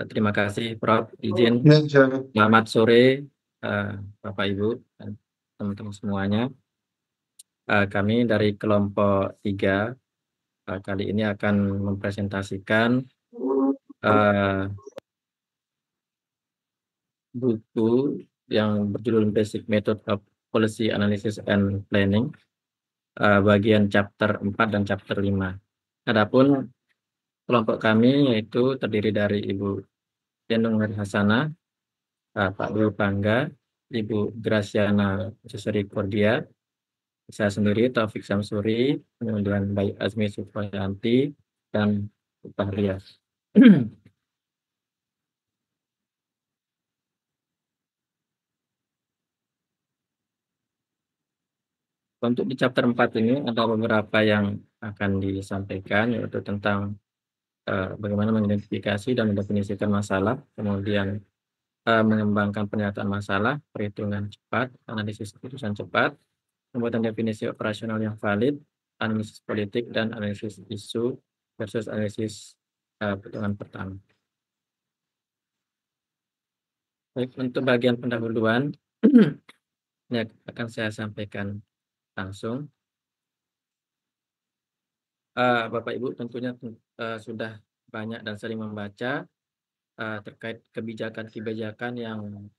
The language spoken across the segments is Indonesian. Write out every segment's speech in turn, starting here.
Terima kasih, Prof. Izin. Ya, silakan. Selamat sore, Bapak Ibu dan teman-teman semuanya. Kami dari kelompok 3 kali ini akan mempresentasikan buku yang berjudul Basic Method of Policy Analysis and Planning, bagian chapter 4 dan chapter 5. Adapun kelompok kami yaitu terdiri dari Ibu Denung Hasanah, Pak Dwi Pangga, Ibu Graciana Jusri Cordia, saya sendiri Taufik Samsuri, kemudian Bayu Azmi Supriyanti, dan Fahriah. Untuk di chapter 4 ini ada beberapa yang akan disampaikan, yaitu tentang bagaimana mengidentifikasi dan mendefinisikan masalah, kemudian mengembangkan pernyataan masalah, perhitungan cepat, analisis keputusan cepat, pembuatan definisi operasional yang valid, analisis politik, dan analisis isu versus analisis perhitungan pertama. Baik, untuk bagian pendahuluan, ini akan saya sampaikan langsung. Bapak Ibu tentunya sudah banyak dan sering membaca terkait kebijakan-kebijakan yang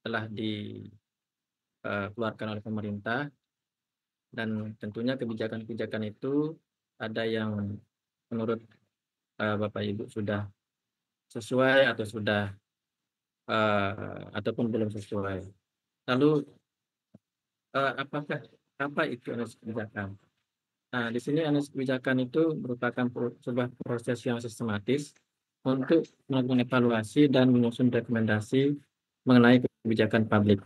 telah dikeluarkan oleh pemerintah, dan tentunya kebijakan-kebijakan itu ada yang menurut Bapak Ibu sudah sesuai atau sudah ataupun belum sesuai. Lalu apa itu analisis kebijakan? Nah, di sini analisis kebijakan itu merupakan sebuah proses yang sistematis untuk melakukan evaluasi dan menyusun rekomendasi mengenai kebijakan publik.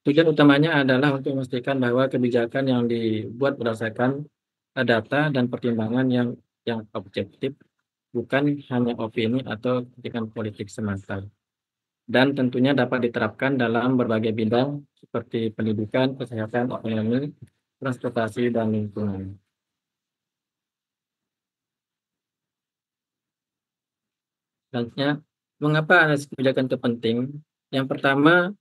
Tujuan utamanya adalah untuk memastikan bahwa kebijakan yang dibuat berdasarkan data dan pertimbangan yang objektif, bukan hanya opini atau kepentingan politik semata. Dan tentunya dapat diterapkan dalam berbagai bidang seperti pendidikan, kesehatan, ekonomi, transportasi, dan lingkungan. Selanjutnya, mengapa analisis kebijakan itu penting? Yang pertama,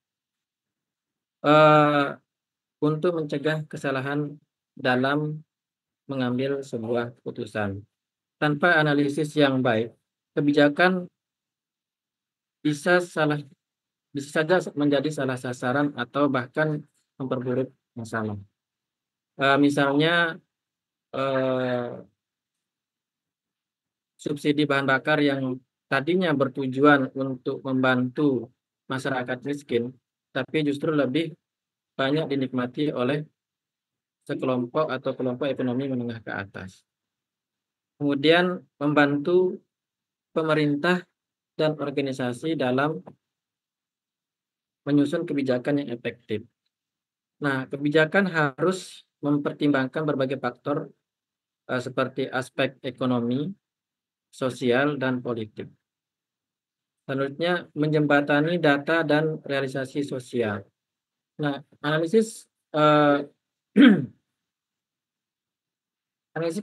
untuk mencegah kesalahan dalam mengambil sebuah keputusan. Tanpa analisis yang baik, kebijakan bisa saja menjadi salah sasaran atau bahkan memperburuk masalah. Misalnya subsidi bahan bakar yang tadinya bertujuan untuk membantu masyarakat miskin, tapi justru lebih banyak dinikmati oleh sekelompok atau kelompok ekonomi menengah ke atas. Kemudian membantu pemerintah dan organisasi dalam menyusun kebijakan yang efektif. Nah, kebijakan harus mempertimbangkan berbagai faktor seperti aspek ekonomi, sosial, dan politik. Selanjutnya, menjembatani data dan realisasi sosial. Nah, analisis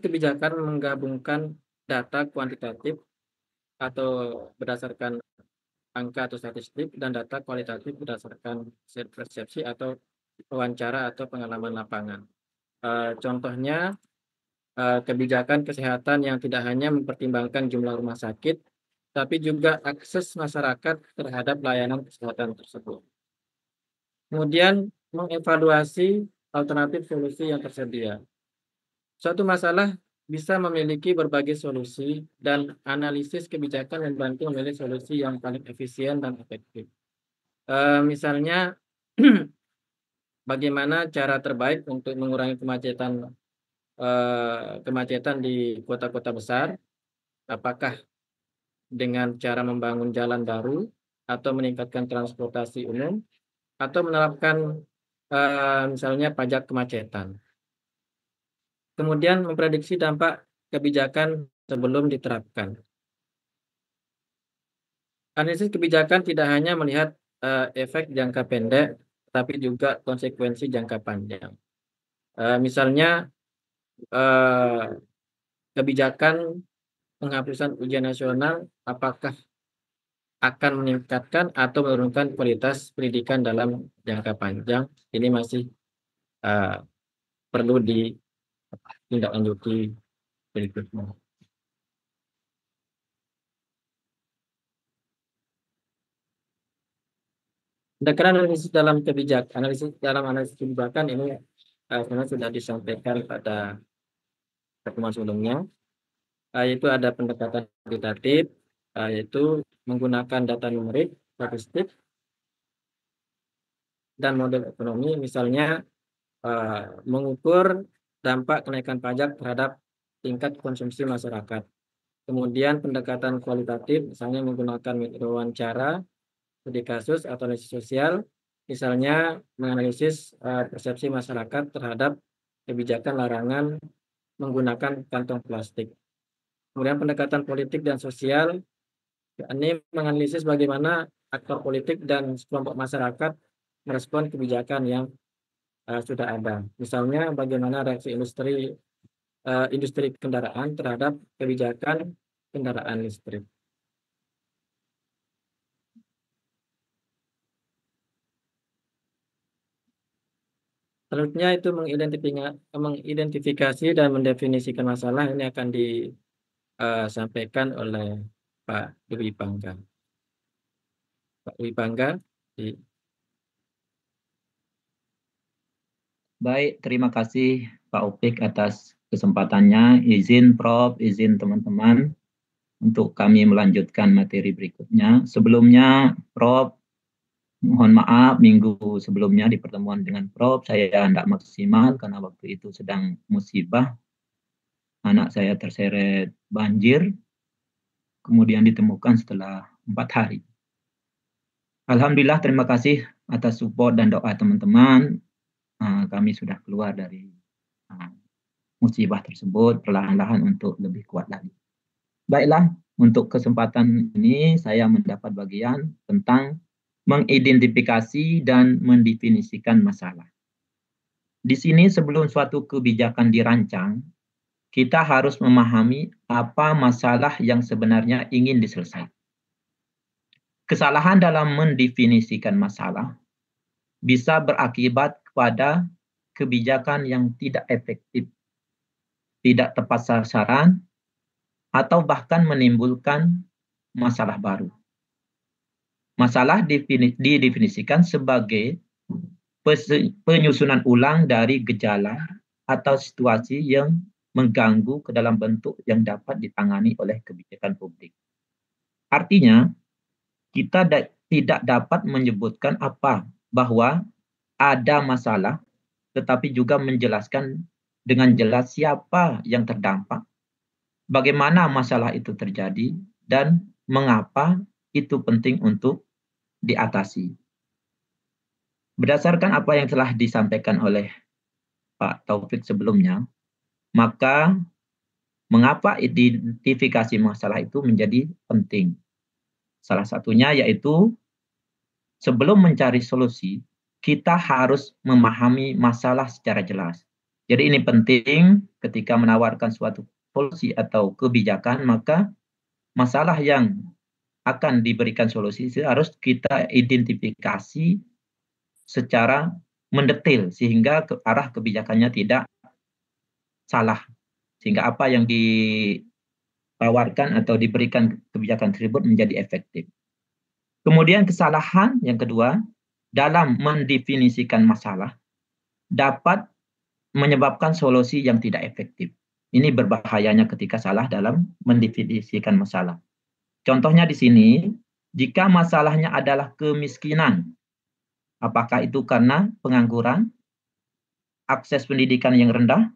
kebijakan menggabungkan data kuantitatif atau berdasarkan angka atau statistik dan data kualitatif berdasarkan persepsi atau wawancara atau pengalaman lapangan. Contohnya, kebijakan kesehatan yang tidak hanya mempertimbangkan jumlah rumah sakit, tapi juga akses masyarakat terhadap layanan kesehatan tersebut. Kemudian, mengevaluasi alternatif solusi yang tersedia. Suatu masalah bisa memiliki berbagai solusi, dan analisis kebijakan membantu memilih solusi yang paling efisien dan efektif. Misalnya, bagaimana cara terbaik untuk mengurangi kemacetan di kota-kota besar? Apakah dengan cara membangun jalan baru, atau meningkatkan transportasi umum, atau menerapkan misalnya pajak kemacetan? Kemudian memprediksi dampak kebijakan sebelum diterapkan. Analisis kebijakan tidak hanya melihat efek jangka pendek, tapi juga konsekuensi jangka panjang. Misalnya kebijakan penghapusan ujian nasional, apakah akan meningkatkan atau menurunkan kualitas pendidikan dalam jangka panjang, ini masih perlu ditindaklanjuti berikutnya. Pendekatan analisis dalam analisis kebijakan ini sebenarnya sudah disampaikan pada pertemuan sebelumnya, yaitu ada pendekatan kuantitatif, yaitu menggunakan data numerik, statistik, dan model ekonomi, misalnya mengukur dampak kenaikan pajak terhadap tingkat konsumsi masyarakat. Kemudian pendekatan kualitatif, misalnya menggunakan metode wawancara, studi kasus atau analisis sosial, misalnya menganalisis persepsi masyarakat terhadap kebijakan larangan menggunakan kantong plastik. Kemudian pendekatan politik dan sosial, ini menganalisis bagaimana aktor politik dan kelompok masyarakat merespon kebijakan yang sudah ada. Misalnya bagaimana reaksi industri kendaraan terhadap kebijakan kendaraan listrik. Selanjutnya itu mengidentifikasi dan mendefinisikan masalah, ini akan disampaikan oleh Pak Dwi Bangga. Pak Dwi Bangga. Baik, terima kasih Pak Opik atas kesempatannya. Izin Prof, izin teman-teman untuk kami melanjutkan materi berikutnya. Sebelumnya Prof, mohon maaf minggu sebelumnya di pertemuan dengan Prof saya tidak maksimal karena waktu itu sedang musibah. Anak saya terseret banjir, kemudian ditemukan setelah 4 hari. Alhamdulillah, terima kasih atas support dan doa teman-teman. Kami sudah keluar dari musibah tersebut perlahan-lahan untuk lebih kuat lagi. Baiklah, untuk kesempatan ini saya mendapat bagian tentang mengidentifikasi dan mendefinisikan masalah. Di sini sebelum suatu kebijakan dirancang, kita harus memahami apa masalah yang sebenarnya ingin diselesaikan. Kesalahan dalam mendefinisikan masalah bisa berakibat pada kebijakan yang tidak efektif, tidak tepat sasaran, atau bahkan menimbulkan masalah baru. Masalah didefinisikan sebagai penyusunan ulang dari gejala atau situasi yang mengganggu ke dalam bentuk yang dapat ditangani oleh kebijakan publik. Artinya, kita tidak dapat menyebutkan bahwa ada masalah, tetapi juga menjelaskan dengan jelas siapa yang terdampak, bagaimana masalah itu terjadi, dan mengapa itu penting untuk diatasi. Berdasarkan apa yang telah disampaikan oleh Pak Taufik sebelumnya, maka mengapa identifikasi masalah itu menjadi penting? Salah satunya yaitu sebelum mencari solusi, kita harus memahami masalah secara jelas. Jadi ini penting ketika menawarkan suatu solusi atau kebijakan, maka masalah yang akan diberikan solusi harus kita identifikasi secara mendetail sehingga ke arah kebijakannya tidak salah. Sehingga apa yang ditawarkan atau diberikan kebijakan tersebut menjadi efektif. Kemudian kesalahan yang kedua dalam mendefinisikan masalah dapat menyebabkan solusi yang tidak efektif. Ini berbahayanya ketika salah dalam mendefinisikan masalah. Contohnya di sini, jika masalahnya adalah kemiskinan, apakah itu karena pengangguran, akses pendidikan yang rendah,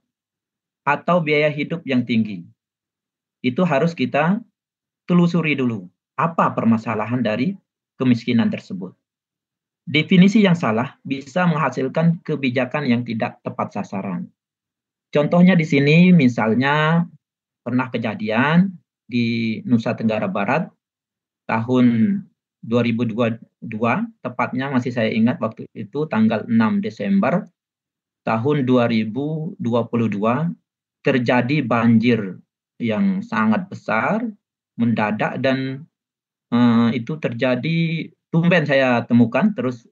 atau biaya hidup yang tinggi? Itu harus kita telusuri dulu. Apa permasalahan dari kemiskinan tersebut? Definisi yang salah bisa menghasilkan kebijakan yang tidak tepat sasaran. Contohnya di sini misalnya pernah kejadian di Nusa Tenggara Barat tahun 2022, tepatnya masih saya ingat waktu itu tanggal 6 Desember tahun 2022 terjadi banjir yang sangat besar, mendadak dan itu terjadi, tumben saya temukan, terus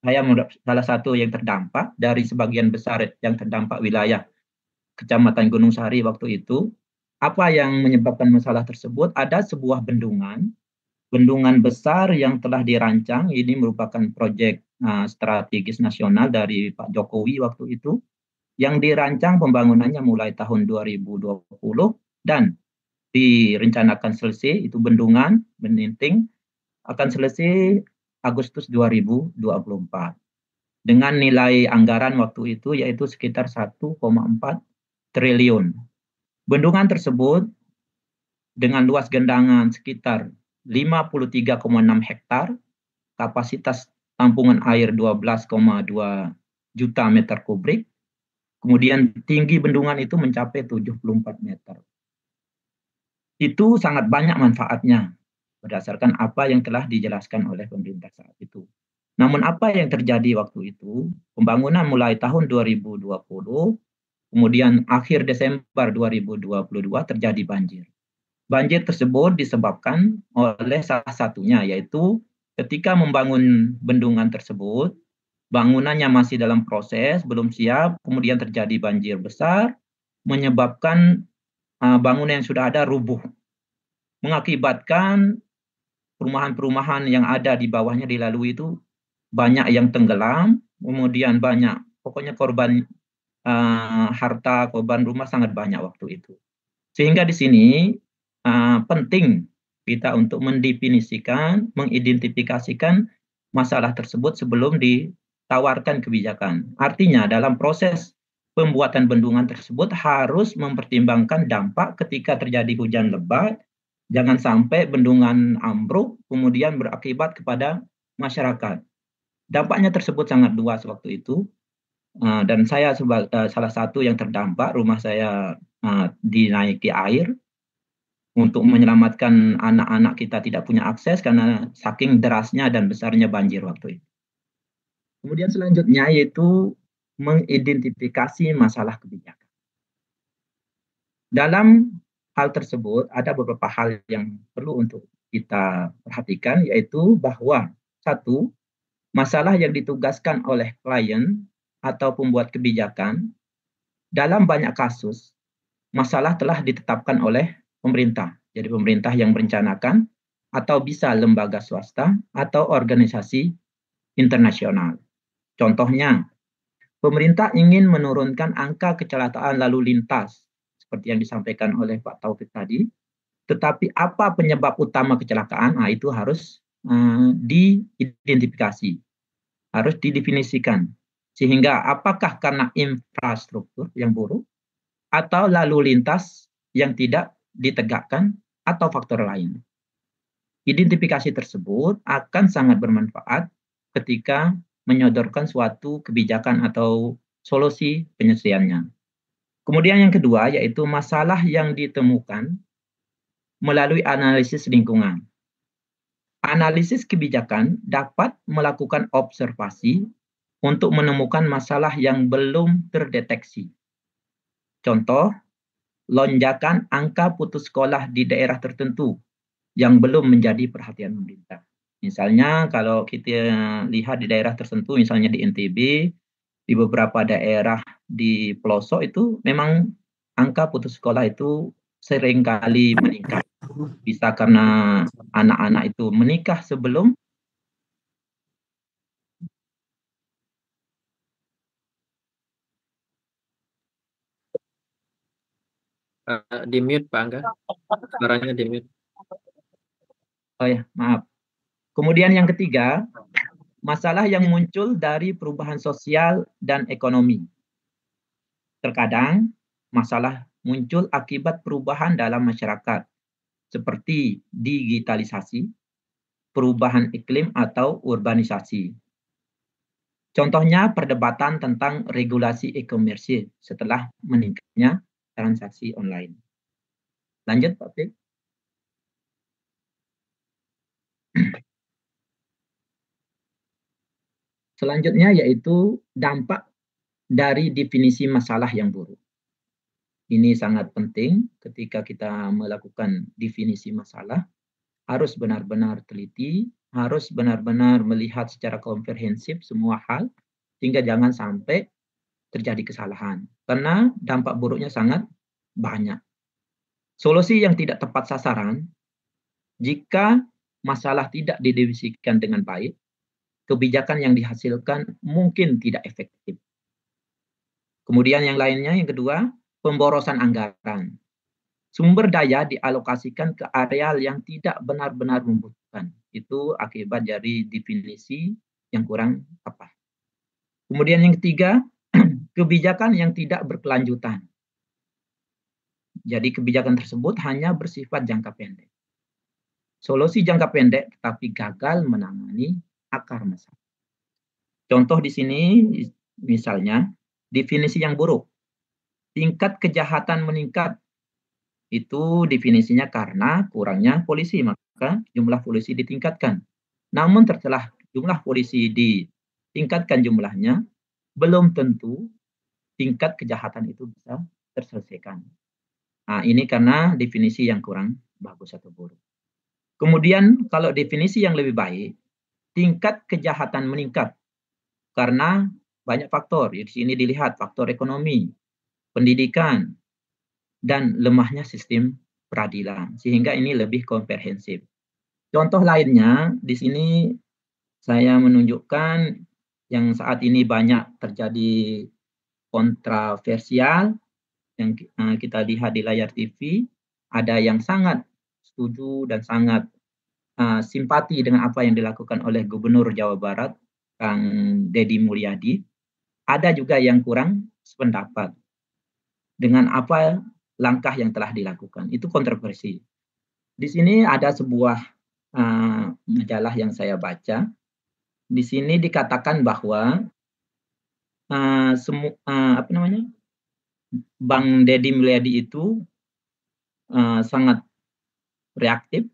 saya salah satu yang terdampak dari sebagian besar yang terdampak wilayah Kecamatan Gunung Sari waktu itu. Apa yang menyebabkan masalah tersebut? Ada sebuah bendungan besar yang telah dirancang. Ini merupakan proyek strategis nasional dari Pak Jokowi waktu itu, yang dirancang pembangunannya mulai tahun 2020 dan direncanakan selesai, itu bendungan Beninting akan selesai Agustus 2024 dengan nilai anggaran waktu itu yaitu sekitar 1,4 triliun. Bendungan tersebut dengan luas genangan sekitar 53,6 hektar, kapasitas tampungan air 12,2 juta meter kubik, kemudian tinggi bendungan itu mencapai 74 meter. Itu sangat banyak manfaatnya berdasarkan apa yang telah dijelaskan oleh pemerintah saat itu. Namun apa yang terjadi waktu itu? Pembangunan mulai tahun 2020, kemudian akhir Desember 2022 terjadi banjir. Banjir tersebut disebabkan oleh salah satunya, yaitu ketika membangun bendungan tersebut, bangunannya masih dalam proses, belum siap, kemudian terjadi banjir besar, menyebabkan bangunan yang sudah ada rubuh, mengakibatkan perumahan-perumahan yang ada di bawahnya dilalui itu banyak yang tenggelam, kemudian banyak, pokoknya korban harta, korban rumah sangat banyak waktu itu. Sehingga di sini penting kita untuk mendefinisikan, mengidentifikasikan masalah tersebut sebelum ditawarkan kebijakan. Artinya dalam proses pembuatan bendungan tersebut harus mempertimbangkan dampak ketika terjadi hujan lebat, jangan sampai bendungan ambruk kemudian berakibat kepada masyarakat. Dampaknya tersebut sangat luas waktu itu, dan saya salah satu yang terdampak, rumah saya dinaiki air. Untuk menyelamatkan anak-anak kita tidak punya akses karena saking derasnya dan besarnya banjir waktu itu. Kemudian selanjutnya yaitu mengidentifikasi masalah kebijakan. Dalam hal tersebut ada beberapa hal yang perlu untuk kita perhatikan, yaitu bahwa satu, masalah yang ditugaskan oleh klien atau pembuat kebijakan, dalam banyak kasus masalah telah ditetapkan oleh pemerintah. Jadi pemerintah yang merencanakan, atau bisa lembaga swasta atau organisasi internasional. Contohnya, pemerintah ingin menurunkan angka kecelakaan lalu lintas seperti yang disampaikan oleh Pak Taufik tadi. Tetapi apa penyebab utama kecelakaan? Nah, itu harus diidentifikasi, harus didefinisikan. Sehingga apakah karena infrastruktur yang buruk, atau lalu lintas yang tidak ditegakkan, atau faktor lain. Identifikasi tersebut akan sangat bermanfaat ketika menyodorkan suatu kebijakan atau solusi penyelesaiannya. Kemudian yang kedua yaitu masalah yang ditemukan melalui analisis lingkungan. Analisis kebijakan dapat melakukan observasi untuk menemukan masalah yang belum terdeteksi. Contoh, lonjakan angka putus sekolah di daerah tertentu yang belum menjadi perhatian pemerintah. Misalnya kalau kita lihat di daerah tertentu, misalnya di NTB, di beberapa daerah di pelosok itu memang angka putus sekolah itu seringkali meningkat. Bisa karena anak-anak itu menikah sebelum Di mute Pak Angga, suaranya di mute. Oh ya, maaf. Kemudian yang ketiga, masalah yang muncul dari perubahan sosial dan ekonomi. Terkadang masalah muncul akibat perubahan dalam masyarakat, seperti digitalisasi, perubahan iklim, atau urbanisasi. Contohnya perdebatan tentang regulasi e-commerce setelah meningkatnya transaksi online. Lanjut Pak Fik. Selanjutnya yaitu dampak dari definisi masalah yang buruk. Ini sangat penting ketika kita melakukan definisi masalah. harus benar-benar teliti, harus benar-benar melihat secara komprehensif semua hal, sehingga jangan sampai terjadi kesalahan. Karena dampak buruknya sangat banyak. Solusi yang tidak tepat sasaran, jika masalah tidak didefinisikan dengan baik, kebijakan yang dihasilkan mungkin tidak efektif. Kemudian yang lainnya, yang kedua, pemborosan anggaran. Sumber daya dialokasikan ke areal yang tidak benar-benar membutuhkan. Itu akibat dari definisi yang kurang tepat. Kemudian yang ketiga, kebijakan yang tidak berkelanjutan. Jadi kebijakan tersebut hanya bersifat jangka pendek. Solusi jangka pendek tetapi gagal menangani akar masalah. Contoh di sini misalnya definisi yang buruk. Tingkat kejahatan meningkat. Itu definisinya karena kurangnya polisi, maka jumlah polisi ditingkatkan. Namun setelah jumlah polisi ditingkatkan jumlahnya, belum tentu tingkat kejahatan itu bisa terselesaikan. Nah, ini karena definisi yang kurang bagus atau buruk. Kemudian kalau definisi yang lebih baik, tingkat kejahatan meningkat karena banyak faktor. Di sini dilihat faktor ekonomi, pendidikan, dan lemahnya sistem peradilan. Sehingga ini lebih komprehensif. Contoh lainnya, di sini saya menunjukkan yang saat ini banyak terjadi kontroversial yang kita lihat di layar TV, ada yang sangat setuju dan sangat simpati dengan apa yang dilakukan oleh Gubernur Jawa Barat, Kang Deddy Mulyadi. Ada juga yang kurang sependapat dengan apa langkah yang telah dilakukan. Itu kontroversi. Di sini ada sebuah majalah yang saya baca. Di sini dikatakan bahwa Bang Deddy Mulyadi itu sangat reaktif,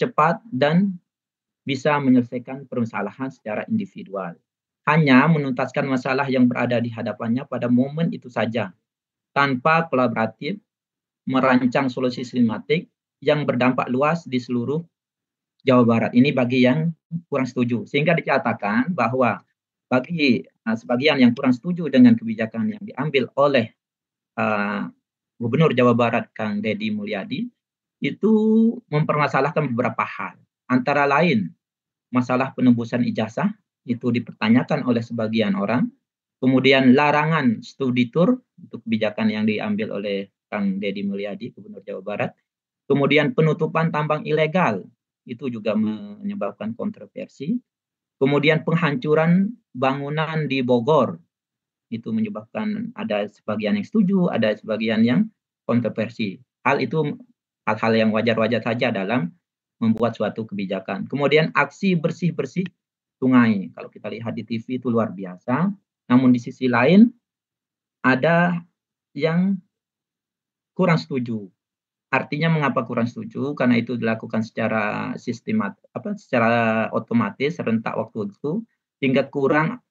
cepat, dan bisa menyelesaikan permasalahan secara individual. Hanya menuntaskan masalah yang berada di hadapannya pada momen itu saja, tanpa kolaboratif, merancang solusi sistematik yang berdampak luas di seluruh Jawa Barat. Ini bagi yang kurang setuju. Sehingga dikatakan bahwa bagi sebagian yang kurang setuju dengan kebijakan yang diambil oleh Gubernur Jawa Barat Kang Deddy Mulyadi, itu mempermasalahkan beberapa hal. Antara lain, masalah penembusan ijazah, itu dipertanyakan oleh sebagian orang. Kemudian larangan studi tour, itu kebijakan yang diambil oleh Kang Deddy Mulyadi, Gubernur Jawa Barat. Kemudian penutupan tambang ilegal, itu juga menyebabkan kontroversi. Kemudian penghancuran bangunan di Bogor, itu menyebabkan ada sebagian yang setuju, ada sebagian yang kontroversi. Hal-hal yang wajar-wajar saja dalam membuat suatu kebijakan. Kemudian aksi bersih-bersih sungai. Kalau kita lihat di TV itu luar biasa. Namun di sisi lain ada yang kurang setuju. Artinya mengapa kurang setuju? Karena itu dilakukan secara secara otomatis rentak waktu itu, sehingga kurang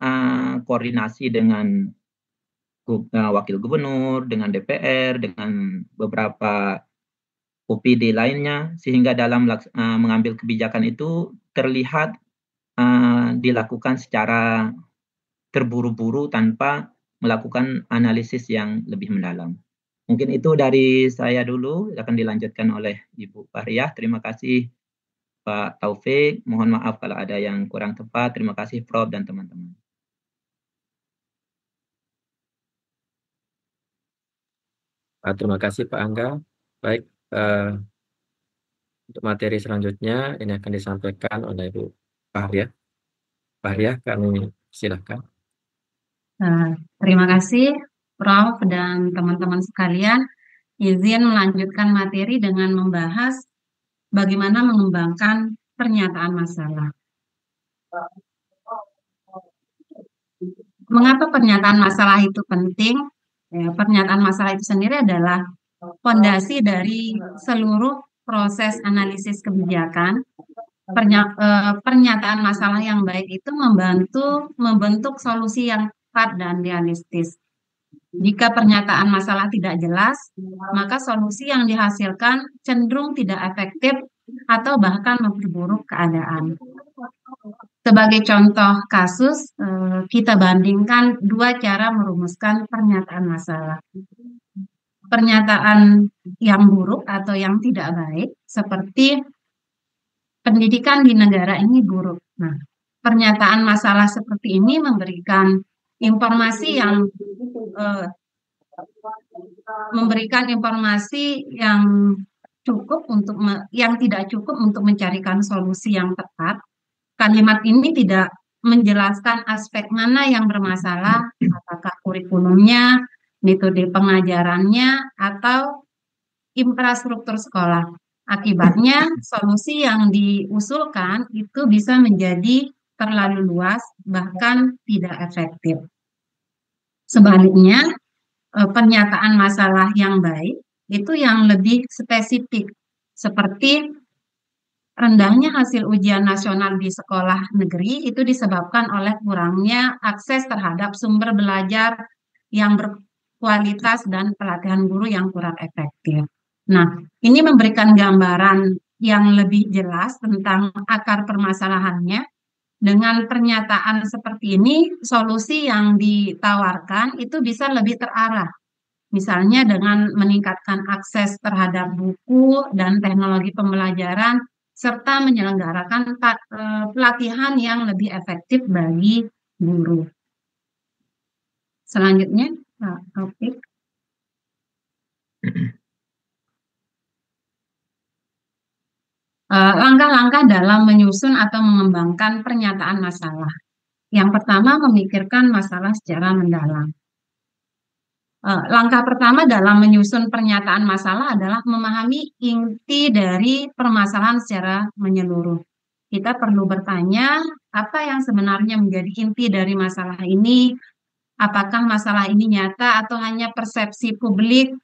koordinasi dengan wakil gubernur, dengan DPR, dengan beberapa OPD lainnya, sehingga dalam mengambil kebijakan itu terlihat dilakukan secara terburu-buru tanpa melakukan analisis yang lebih mendalam. Mungkin itu dari saya dulu, akan dilanjutkan oleh Ibu Fahriah. Terima kasih Pak Taufik. Mohon maaf kalau ada yang kurang tepat. Terima kasih Prof dan teman-teman. Terima kasih Pak Angga. Baik, untuk materi selanjutnya ini akan disampaikan oleh Ibu Fahriah. Fahriah, kami silakan. Terima kasih Prof dan teman-teman sekalian. Izin melanjutkan materi dengan membahas bagaimana mengembangkan pernyataan masalah. Mengapa pernyataan masalah itu penting? Pernyataan masalah itu sendiri adalah fondasi dari seluruh proses analisis kebijakan. Pernyataan masalah yang baik itu membantu membentuk solusi yang tepat dan realistis. Jika pernyataan masalah tidak jelas, maka solusi yang dihasilkan cenderung tidak efektif atau bahkan memperburuk keadaan. Sebagai contoh kasus, kita bandingkan dua cara merumuskan pernyataan masalah. Pernyataan yang buruk atau yang tidak baik, seperti pendidikan di negara ini buruk. Nah, pernyataan masalah seperti ini memberikan informasi yang yang tidak cukup untuk mencarikan solusi yang tepat. Kalimat ini tidak menjelaskan aspek mana yang bermasalah, apakah kurikulumnya, metode pengajarannya, atau infrastruktur sekolah. Akibatnya, solusi yang diusulkan itu bisa menjadi terlalu luas, bahkan tidak efektif. Sebaliknya, pernyataan masalah yang baik itu yang lebih spesifik, seperti rendahnya hasil ujian nasional di sekolah negeri itu disebabkan oleh kurangnya akses terhadap sumber belajar yang berkualitas dan pelatihan guru yang kurang efektif. Nah, ini memberikan gambaran yang lebih jelas tentang akar permasalahannya. Dengan pernyataan seperti ini, solusi yang ditawarkan itu bisa lebih terarah. Misalnya dengan meningkatkan akses terhadap buku dan teknologi pembelajaran, serta menyelenggarakan pelatihan yang lebih efektif bagi guru. Selanjutnya, Pak Taufik. Langkah-langkah dalam menyusun atau mengembangkan pernyataan masalah. Yang pertama, memikirkan masalah secara mendalam. Langkah pertama dalam menyusun pernyataan masalah adalah memahami inti dari permasalahan secara menyeluruh. Kita perlu bertanya, apa yang sebenarnya menjadi inti dari masalah ini? Apakah masalah ini nyata atau hanya persepsi publik?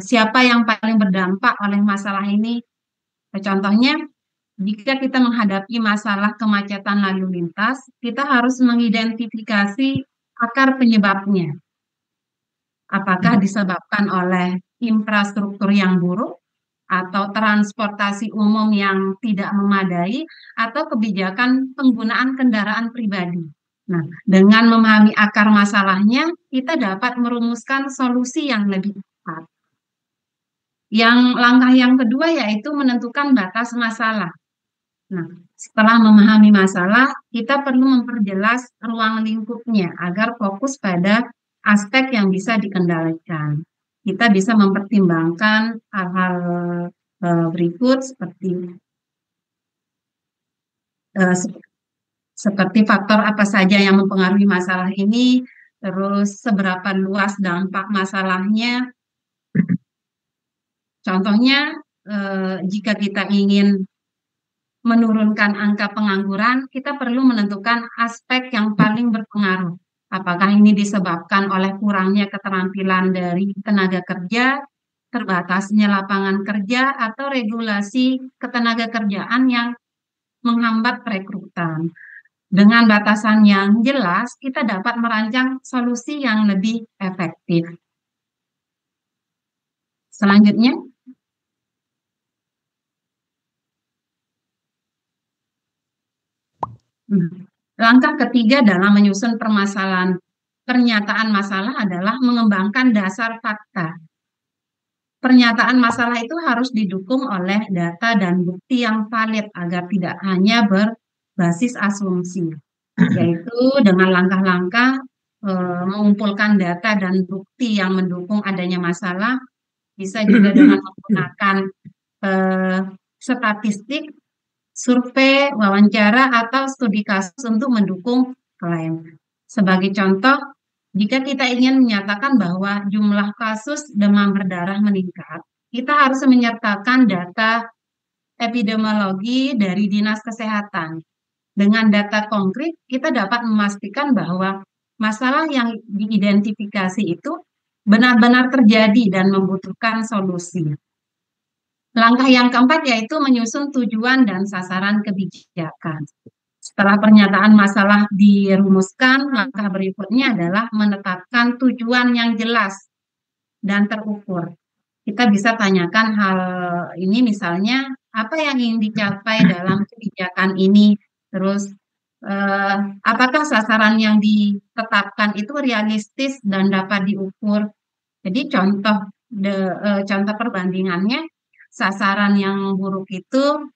Siapa yang paling berdampak oleh masalah ini? Contohnya, jika kita menghadapi masalah kemacetan lalu lintas, kita harus mengidentifikasi akar penyebabnya. Apakah disebabkan oleh infrastruktur yang buruk, atau transportasi umum yang tidak memadai, atau kebijakan penggunaan kendaraan pribadi. Nah, dengan memahami akar masalahnya, kita dapat merumuskan solusi yang lebih tepat. Langkah yang kedua yaitu menentukan batas masalah. Nah, setelah memahami masalah, kita perlu memperjelas ruang lingkupnya agar fokus pada aspek yang bisa dikendalikan. Kita bisa mempertimbangkan hal-hal berikut seperti faktor apa saja yang mempengaruhi masalah ini, terus seberapa luas dampak masalahnya. Contohnya, jika kita ingin menurunkan angka pengangguran, kita perlu menentukan aspek yang paling berpengaruh. Apakah ini disebabkan oleh kurangnya keterampilan dari tenaga kerja, terbatasnya lapangan kerja, atau regulasi ketenaga kerjaan yang menghambat perekrutan. Dengan batasan yang jelas, kita dapat merancang solusi yang lebih efektif. Selanjutnya, langkah ketiga dalam menyusun pernyataan masalah adalah mengembangkan dasar fakta. Pernyataan masalah itu harus didukung oleh data dan bukti yang valid agar tidak hanya berbasis asumsi, yaitu dengan langkah-langkah mengumpulkan data dan bukti yang mendukung adanya masalah, bisa juga dengan menggunakan statistik, survei, wawancara, atau studi kasus untuk mendukung klaim. Sebagai contoh, jika kita ingin menyatakan bahwa jumlah kasus demam berdarah meningkat, kita harus menyertakan data epidemiologi dari Dinas Kesehatan. Dengan data konkret, kita dapat memastikan bahwa masalah yang diidentifikasi itu benar-benar terjadi dan membutuhkan solusi. Langkah yang keempat yaitu menyusun tujuan dan sasaran kebijakan. Setelah pernyataan masalah dirumuskan, langkah berikutnya adalah menetapkan tujuan yang jelas dan terukur. Kita bisa tanyakan hal ini misalnya, apa yang ingin dicapai dalam kebijakan ini, terus apakah sasaran yang ditetapkan itu realistis dan dapat diukur. Jadi contoh perbandingannya, sasaran yang buruk itu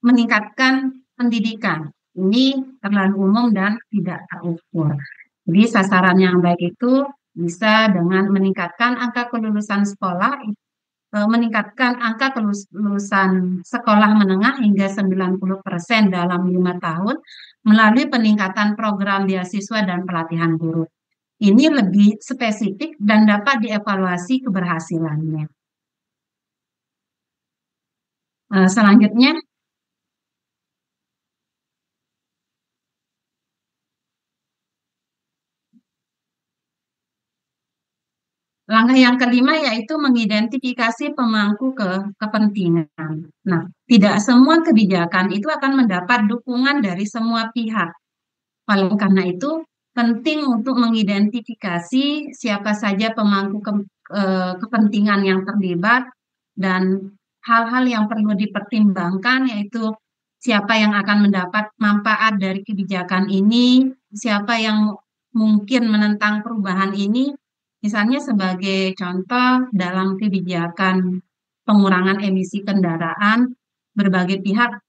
meningkatkan pendidikan. Ini terlalu umum dan tidak terukur. Jadi sasaran yang baik itu bisa dengan meningkatkan angka kelulusan sekolah, meningkatkan angka kelulusan sekolah menengah hingga 90% dalam 5 tahun melalui peningkatan program beasiswa dan pelatihan guru. Ini lebih spesifik dan dapat dievaluasi keberhasilannya. Selanjutnya, langkah yang kelima yaitu mengidentifikasi pemangku kepentingan. Nah, tidak semua kebijakan itu akan mendapat dukungan dari semua pihak. Oleh karena itu, penting untuk mengidentifikasi siapa saja pemangku kepentingan yang terlibat dan hal-hal yang perlu dipertimbangkan yaitu siapa yang akan mendapat manfaat dari kebijakan ini, siapa yang mungkin menentang perubahan ini. Misalnya sebagai contoh dalam kebijakan pengurangan emisi kendaraan, berbagai pihak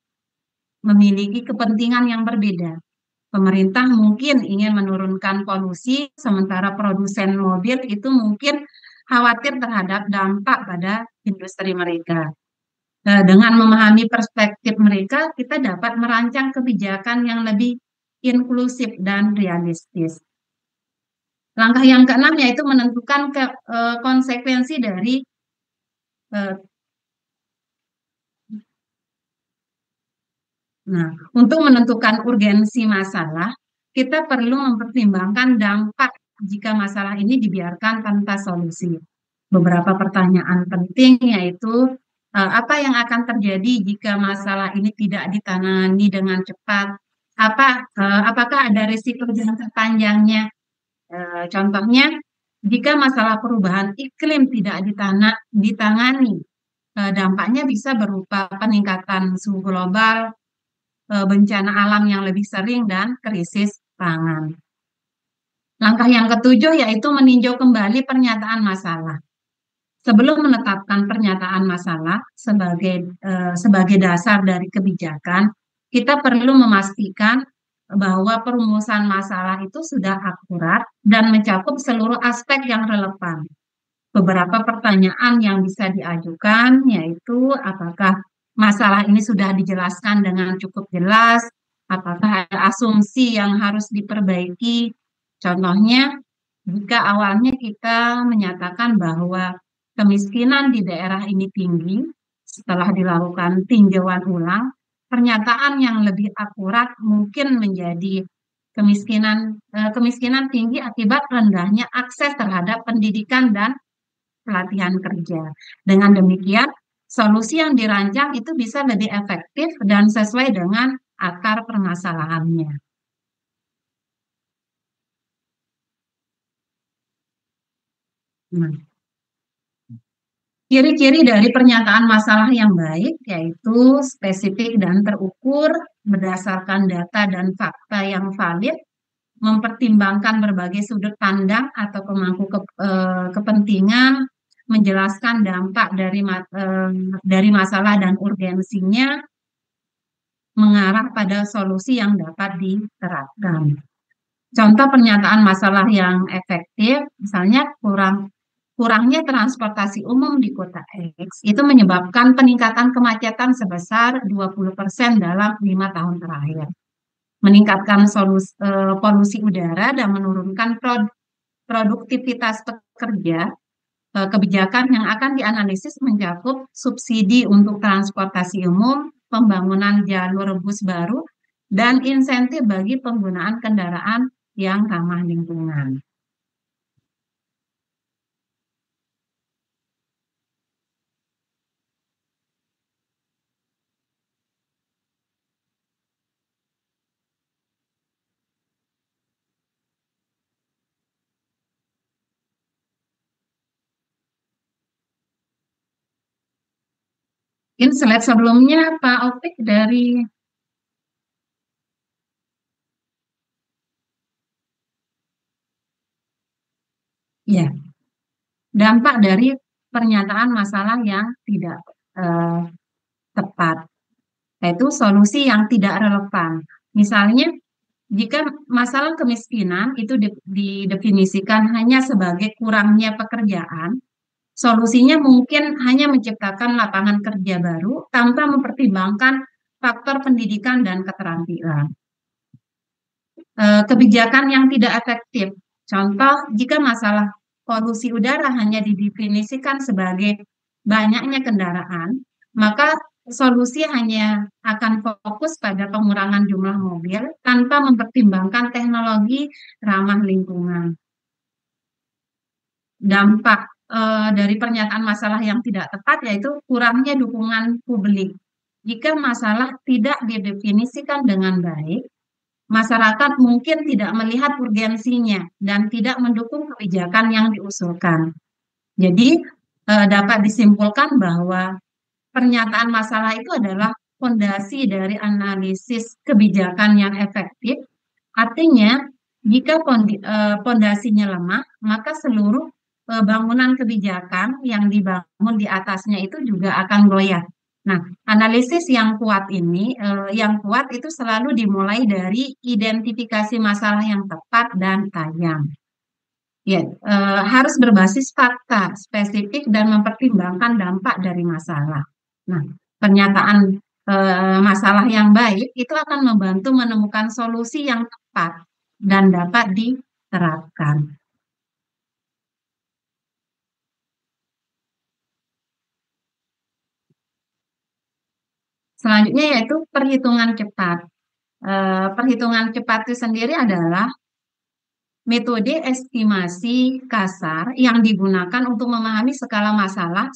memiliki kepentingan yang berbeda. Pemerintah mungkin ingin menurunkan polusi, sementara produsen mobil itu mungkin khawatir terhadap dampak pada industri mereka. Dengan memahami perspektif mereka, kita dapat merancang kebijakan yang lebih inklusif dan realistis. Langkah yang keenam yaitu menentukan konsekuensi dari Nah, untuk menentukan urgensi masalah, kita perlu mempertimbangkan dampak jika masalah ini dibiarkan tanpa solusi. Beberapa pertanyaan penting yaitu apa yang akan terjadi jika masalah ini tidak ditangani dengan cepat? Apakah ada risiko jangka panjangnya? Contohnya, jika masalah perubahan iklim tidak ditangani, dampaknya bisa berupa peningkatan suhu global, bencana alam yang lebih sering, dan krisis pangan. Langkah yang ketujuh yaitu meninjau kembali pernyataan masalah. Sebelum menetapkan pernyataan masalah sebagai dasar dari kebijakan, kita perlu memastikan bahwa perumusan masalah itu sudah akurat dan mencakup seluruh aspek yang relevan. Beberapa pertanyaan yang bisa diajukan yaitu apakah masalah ini sudah dijelaskan dengan cukup jelas, apakah ada asumsi yang harus diperbaiki. Contohnya, jika awalnya kita menyatakan bahwa kemiskinan di daerah ini tinggi, setelah dilakukan tinjauan ulang, pernyataan yang lebih akurat mungkin menjadi kemiskinan tinggi akibat rendahnya akses terhadap pendidikan dan pelatihan kerja. Dengan demikian, solusi yang dirancang itu bisa lebih efektif dan sesuai dengan akar permasalahannya. Nah, ciri-ciri dari pernyataan masalah yang baik yaitu spesifik dan terukur, berdasarkan data dan fakta yang valid, mempertimbangkan berbagai sudut pandang atau pemangku kepentingan, menjelaskan dampak dari masalah dan urgensinya, mengarah pada solusi yang dapat diterapkan. Contoh pernyataan masalah yang efektif, misalnya kurangnya transportasi umum di kota X itu menyebabkan peningkatan kemacetan sebesar 20% dalam 5 tahun terakhir. Meningkatkan polusi udara dan menurunkan produktivitas pekerja. Kebijakan yang akan dianalisis mencakup subsidi untuk transportasi umum, pembangunan jalur bus baru, dan insentif bagi penggunaan kendaraan yang ramah lingkungan. Mungkin slide sebelumnya Pak Opik dari ya, dampak dari pernyataan masalah yang tidak tepat, yaitu solusi yang tidak relevan. Misalnya, jika masalah kemiskinan itu didefinisikan hanya sebagai kurangnya pekerjaan, solusinya mungkin hanya menciptakan lapangan kerja baru tanpa mempertimbangkan faktor pendidikan dan keterampilan. Kebijakan yang tidak efektif. Contoh, jika masalah polusi udara hanya didefinisikan sebagai banyaknya kendaraan, maka solusi hanya akan fokus pada pengurangan jumlah mobil tanpa mempertimbangkan teknologi ramah lingkungan. Dampak dari pernyataan masalah yang tidak tepat yaitu kurangnya dukungan publik. Jika masalah tidak didefinisikan dengan baik, masyarakat mungkin tidak melihat urgensinya dan tidak mendukung kebijakan yang diusulkan. Jadi, dapat disimpulkan bahwa pernyataan masalah itu adalah fondasi dari analisis kebijakan yang efektif. Artinya, jika fondasinya lemah, maka seluruh bangunan kebijakan yang dibangun di atasnya itu juga akan goyah. Nah, analisis yang kuat ini, yang kuat itu selalu dimulai dari identifikasi masalah yang tepat dan tajam. Ya, harus berbasis fakta, spesifik, dan mempertimbangkan dampak dari masalah. Nah, pernyataan masalah yang baik itu akan membantu menemukan solusi yang tepat dan dapat diterapkan. Selanjutnya yaitu perhitungan cepat. Perhitungan cepat itu sendiri adalah metode estimasi kasar yang digunakan untuk memahami skala masalah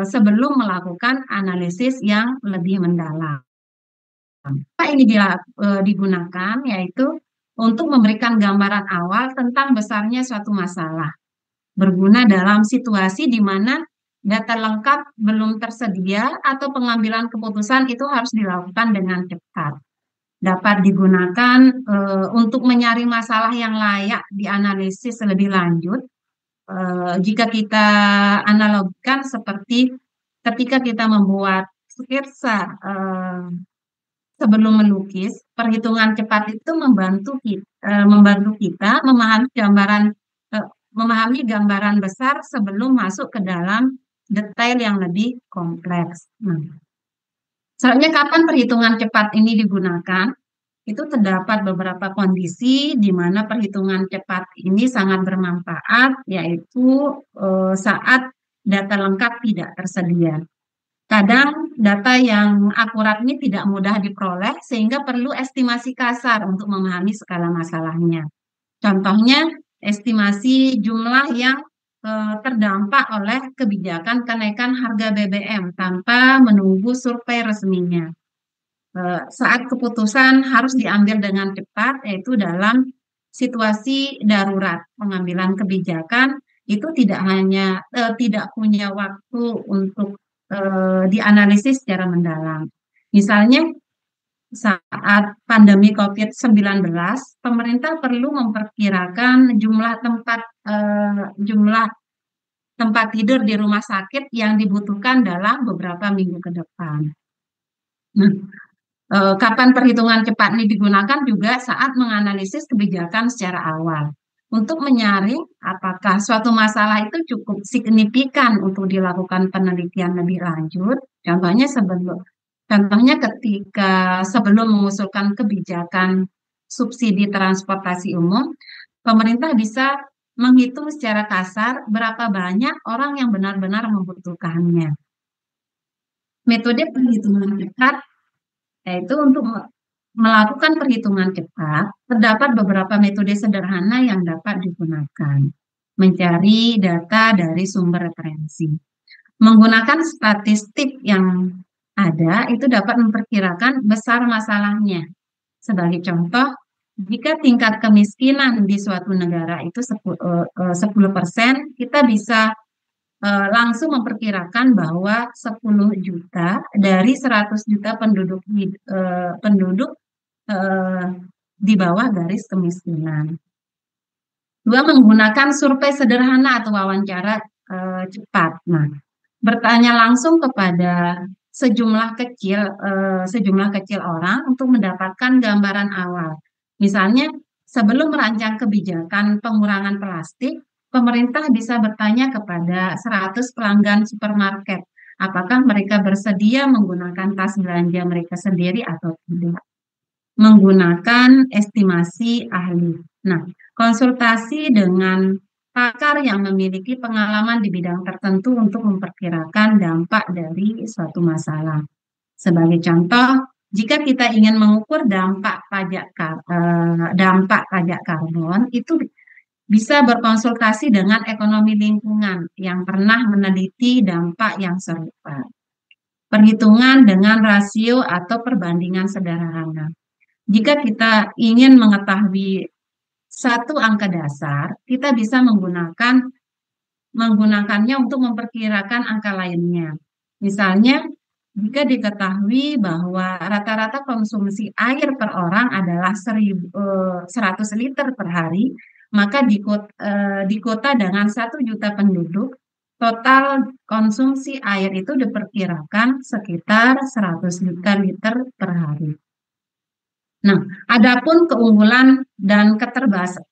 sebelum melakukan analisis yang lebih mendalam. Ini digunakan yaitu untuk memberikan gambaran awal tentang besarnya suatu masalah. Berguna dalam situasi di mana data lengkap belum tersedia atau pengambilan keputusan itu harus dilakukan dengan cepat. Dapat digunakan untuk menyaring masalah yang layak dianalisis lebih lanjut. Jika kita analogikan seperti ketika kita membuat sketsa sebelum melukis, perhitungan cepat itu membantu kita memahami gambaran besar sebelum masuk ke dalam detail yang lebih kompleks. Nah, soalnya kapan perhitungan cepat ini digunakan? Itu terdapat beberapa kondisi di mana perhitungan cepat ini sangat bermanfaat, yaitu saat data lengkap tidak tersedia. Kadang data yang akurat ini tidak mudah diperoleh sehingga perlu estimasi kasar untuk memahami skala masalahnya. Contohnya, estimasi jumlah yang terdampak oleh kebijakan kenaikan harga BBM tanpa menunggu survei resminya. Saat keputusan harus diambil dengan cepat, yaitu dalam situasi darurat, pengambilan kebijakan itu tidak punya waktu untuk dianalisis secara mendalam. Misalnya, saat pandemi COVID-19, pemerintah perlu memperkirakan jumlah tempat tidur di rumah sakit yang dibutuhkan dalam beberapa minggu ke depan. Nah, kapan perhitungan cepat ini digunakan juga saat menganalisis kebijakan secara awal. Untuk menyaring apakah suatu masalah itu cukup signifikan untuk dilakukan penelitian lebih lanjut. Contohnya ketika sebelum mengusulkan kebijakan subsidi transportasi umum, pemerintah bisa menghitung secara kasar berapa banyak orang yang benar-benar membutuhkannya. Metode perhitungan cepat yaitu untuk melakukan perhitungan cepat, terdapat beberapa metode sederhana yang dapat digunakan. Mencari data dari sumber referensi. Menggunakan statistik yang ada, itu dapat memperkirakan besar masalahnya. Sebagai contoh, jika tingkat kemiskinan di suatu negara itu 10%, kita bisa langsung memperkirakan bahwa 10 juta dari 100 juta penduduk di bawah garis kemiskinan. Dua, menggunakan survei sederhana atau wawancara cepat. Nah, bertanya langsung kepada sejumlah kecil orang untuk mendapatkan gambaran awal. Misalnya, sebelum merancang kebijakan pengurangan plastik, pemerintah bisa bertanya kepada 100 pelanggan supermarket, apakah mereka bersedia menggunakan tas belanja mereka sendiri atau tidak. Menggunakan estimasi ahli. Nah, konsultasi dengan pakar yang memiliki pengalaman di bidang tertentu untuk memperkirakan dampak dari suatu masalah. Sebagai contoh, jika kita ingin mengukur dampak pajak karbon, itu bisa berkonsultasi dengan ekonomi lingkungan yang pernah meneliti dampak yang serupa. Perhitungan dengan rasio atau perbandingan sederhana. Jika kita ingin mengetahui satu angka dasar, kita bisa menggunakannya untuk memperkirakan angka lainnya. Misalnya, jika diketahui bahwa rata-rata konsumsi air per orang adalah 100 liter per hari, maka di kota dengan 1 juta penduduk, total konsumsi air itu diperkirakan sekitar 100 juta liter per hari. Nah, adapun keunggulan dan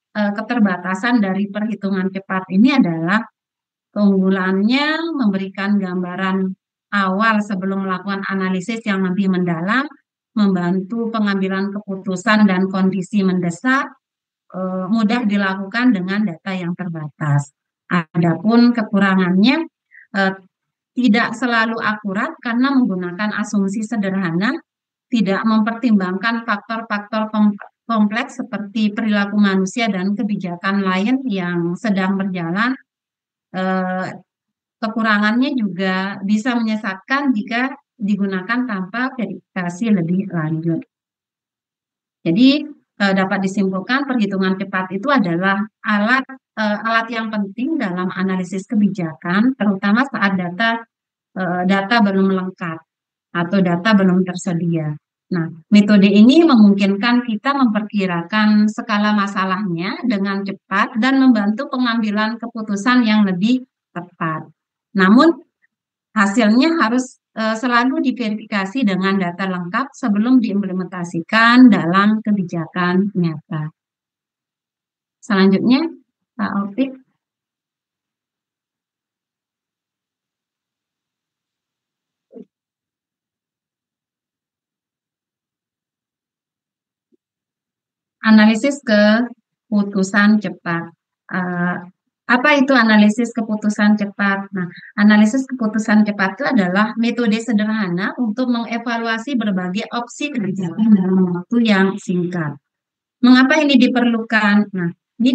keterbatasan dari perhitungan cepat ini adalah keunggulannya memberikan gambaran awal sebelum melakukan analisis yang lebih mendalam, membantu pengambilan keputusan dan kondisi mendesak, mudah dilakukan dengan data yang terbatas. Adapun kekurangannya tidak selalu akurat karena menggunakan asumsi sederhana, tidak mempertimbangkan faktor-faktor kompleks seperti perilaku manusia dan kebijakan lain yang sedang berjalan. Kekurangannya juga bisa menyesatkan jika digunakan tanpa verifikasi lebih lanjut. Jadi dapat disimpulkan perhitungan cepat itu adalah alat yang penting dalam analisis kebijakan, terutama saat data belum lengkap atau data belum tersedia. Nah, metode ini memungkinkan kita memperkirakan skala masalahnya dengan cepat dan membantu pengambilan keputusan yang lebih tepat. Namun, hasilnya harus selalu diverifikasi dengan data lengkap sebelum diimplementasikan dalam kebijakan nyata. Selanjutnya, Pak Opik. Analisis keputusan cepat. Apa itu analisis keputusan cepat? Nah, analisis keputusan cepat itu adalah metode sederhana untuk mengevaluasi berbagai opsi kebijakan dalam waktu yang singkat. Mengapa ini diperlukan? Nah, ini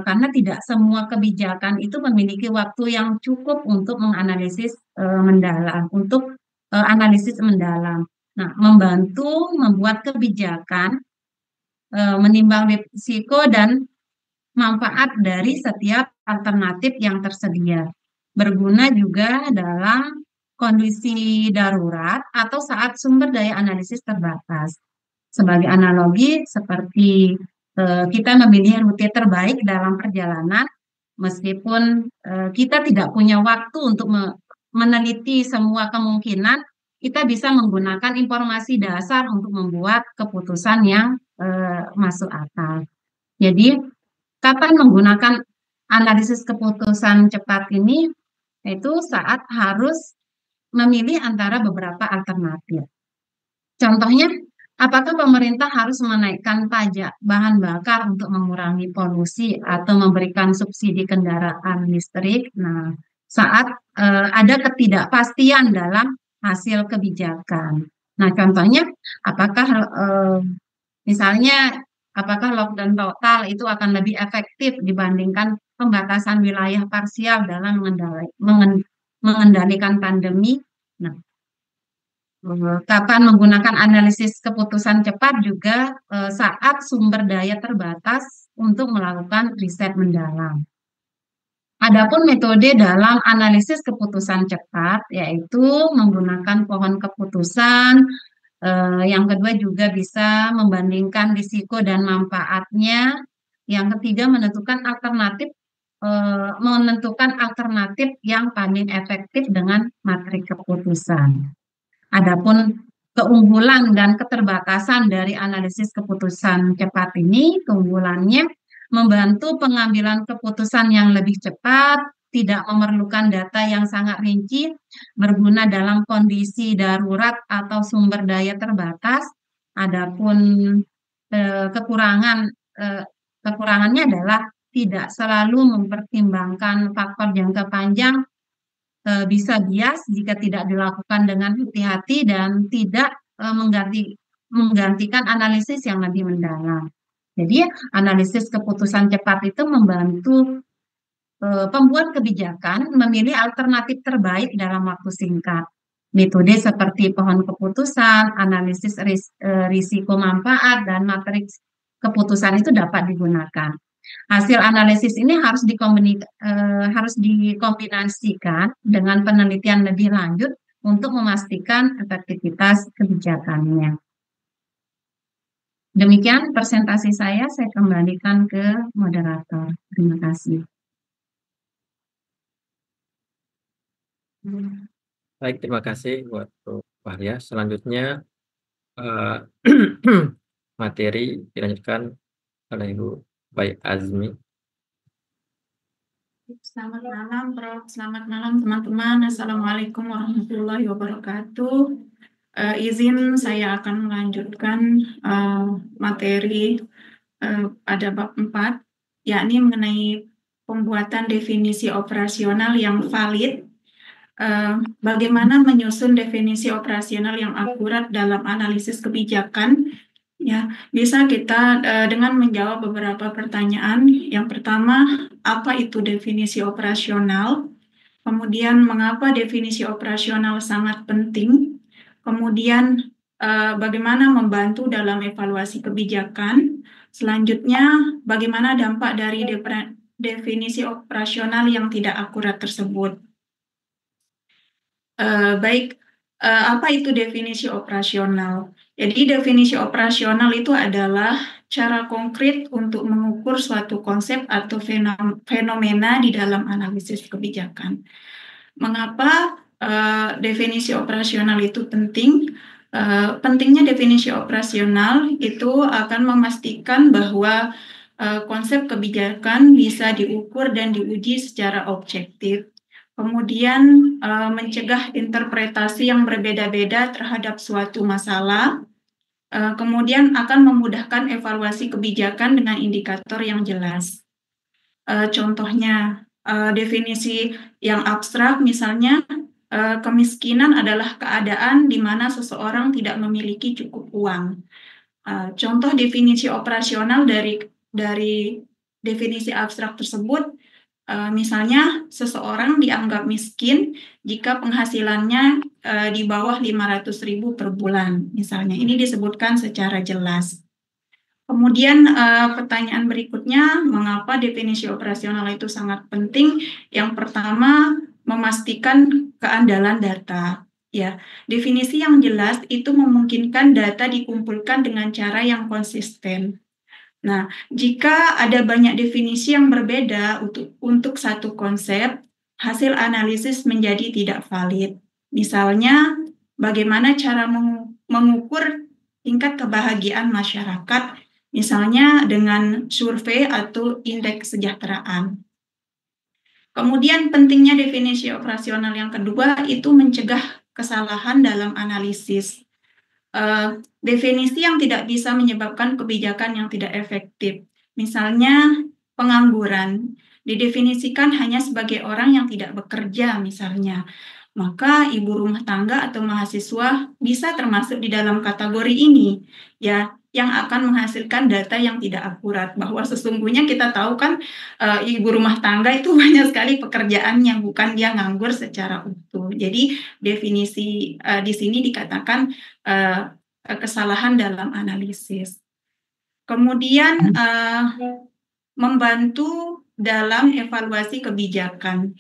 karena tidak semua kebijakan itu memiliki waktu yang cukup untuk menganalisis mendalam, analisis mendalam. Nah, membantu membuat kebijakan, menimbang risiko dan manfaat dari setiap alternatif yang tersedia. Berguna juga dalam kondisi darurat atau saat sumber daya analisis terbatas. Sebagai analogi, seperti kita memilih rute terbaik dalam perjalanan, meskipun kita tidak punya waktu untuk meneliti semua kemungkinan, kita bisa menggunakan informasi dasar untuk membuat keputusan yang masuk akal. Jadi, kapan menggunakan analisis keputusan cepat ini? Itu saat harus memilih antara beberapa alternatif. Contohnya, apakah pemerintah harus menaikkan pajak bahan bakar untuk mengurangi polusi atau memberikan subsidi kendaraan listrik? Nah, saat ada ketidakpastian dalam hasil kebijakan. Nah, contohnya, misalnya apakah lockdown total itu akan lebih efektif dibandingkan pembatasan wilayah parsial dalam mengendalikan pandemi? Nah, kapan menggunakan analisis keputusan cepat juga saat sumber daya terbatas untuk melakukan riset mendalam. Adapun metode dalam analisis keputusan cepat yaitu menggunakan pohon keputusan. Yang kedua juga bisa membandingkan risiko dan manfaatnya. Yang ketiga menentukan alternatif yang paling efektif dengan materi keputusan. Adapun keunggulan dan keterbatasan dari analisis keputusan cepat ini, keunggulannya membantu pengambilan keputusan yang lebih cepat, tidak memerlukan data yang sangat rinci, berguna dalam kondisi darurat atau sumber daya terbatas. Adapun kekurangannya adalah tidak selalu mempertimbangkan faktor jangka panjang, bisa bias jika tidak dilakukan dengan hati-hati dan tidak menggantikan analisis yang lebih mendalam. Jadi analisis keputusan cepat itu membantu pembuat kebijakan memilih alternatif terbaik dalam waktu singkat. Metode seperti pohon keputusan, analisis risiko manfaat, dan materi keputusan itu dapat digunakan. Hasil analisis ini harus dikombinasikan dengan penelitian lebih lanjut untuk memastikan efektivitas kebijakannya. Demikian presentasi saya kembalikan ke moderator. Terima kasih. Baik, terima kasih buat Bu Fahria. Selanjutnya materi dilanjutkan oleh Ibu Baik Azmi. Selamat malam, Prof. Selamat malam, teman-teman. Assalamualaikum warahmatullahi wabarakatuh. Izin saya akan melanjutkan materi pada bab 4, yakni mengenai pembuatan definisi operasional yang valid. Bagaimana menyusun definisi operasional yang akurat dalam analisis kebijakan. Ya, bisa kita dengan menjawab beberapa pertanyaan. Yang pertama, apa itu definisi operasional? Kemudian, mengapa definisi operasional sangat penting? Kemudian, bagaimana membantu dalam evaluasi kebijakan? Selanjutnya, bagaimana dampak dari definisi operasional yang tidak akurat tersebut? Apa itu definisi operasional? Jadi definisi operasional itu adalah cara konkret untuk mengukur suatu konsep atau fenomena di dalam analisis kebijakan. Mengapa definisi operasional itu penting? Pentingnya definisi operasional itu akan memastikan bahwa konsep kebijakan bisa diukur dan diuji secara objektif. Kemudian mencegah interpretasi yang berbeda-beda terhadap suatu masalah. Kemudian akan memudahkan evaluasi kebijakan dengan indikator yang jelas. Contohnya definisi yang abstrak, misalnya kemiskinan adalah keadaan di mana seseorang tidak memiliki cukup uang. Contoh definisi operasional dari definisi abstrak tersebut, misalnya seseorang dianggap miskin jika penghasilannya di bawah 500.000 per bulan. Misalnya ini disebutkan secara jelas. Kemudian pertanyaan berikutnya, mengapa definisi operasional itu sangat penting? Yang pertama, memastikan keandalan data. Ya, definisi yang jelas itu memungkinkan data dikumpulkan dengan cara yang konsisten. Nah, jika ada banyak definisi yang berbeda untuk satu konsep, hasil analisis menjadi tidak valid. Misalnya, bagaimana cara mengukur tingkat kebahagiaan masyarakat, misalnya dengan survei atau indeks kesejahteraan. Kemudian pentingnya definisi operasional yang kedua itu mencegah kesalahan dalam analisis. Definisi yang tidak bisa menyebabkan kebijakan yang tidak efektif. Misalnya pengangguran didefinisikan hanya sebagai orang yang tidak bekerja misalnya. Maka ibu rumah tangga atau mahasiswa bisa termasuk di dalam kategori ini, ya, yang akan menghasilkan data yang tidak akurat, bahwa sesungguhnya kita tahu kan ibu rumah tangga itu banyak sekali pekerjaan yang bukan dia nganggur secara utuh. Jadi definisi di sini dikatakan kesalahan dalam analisis. Kemudian membantu dalam evaluasi kebijakan.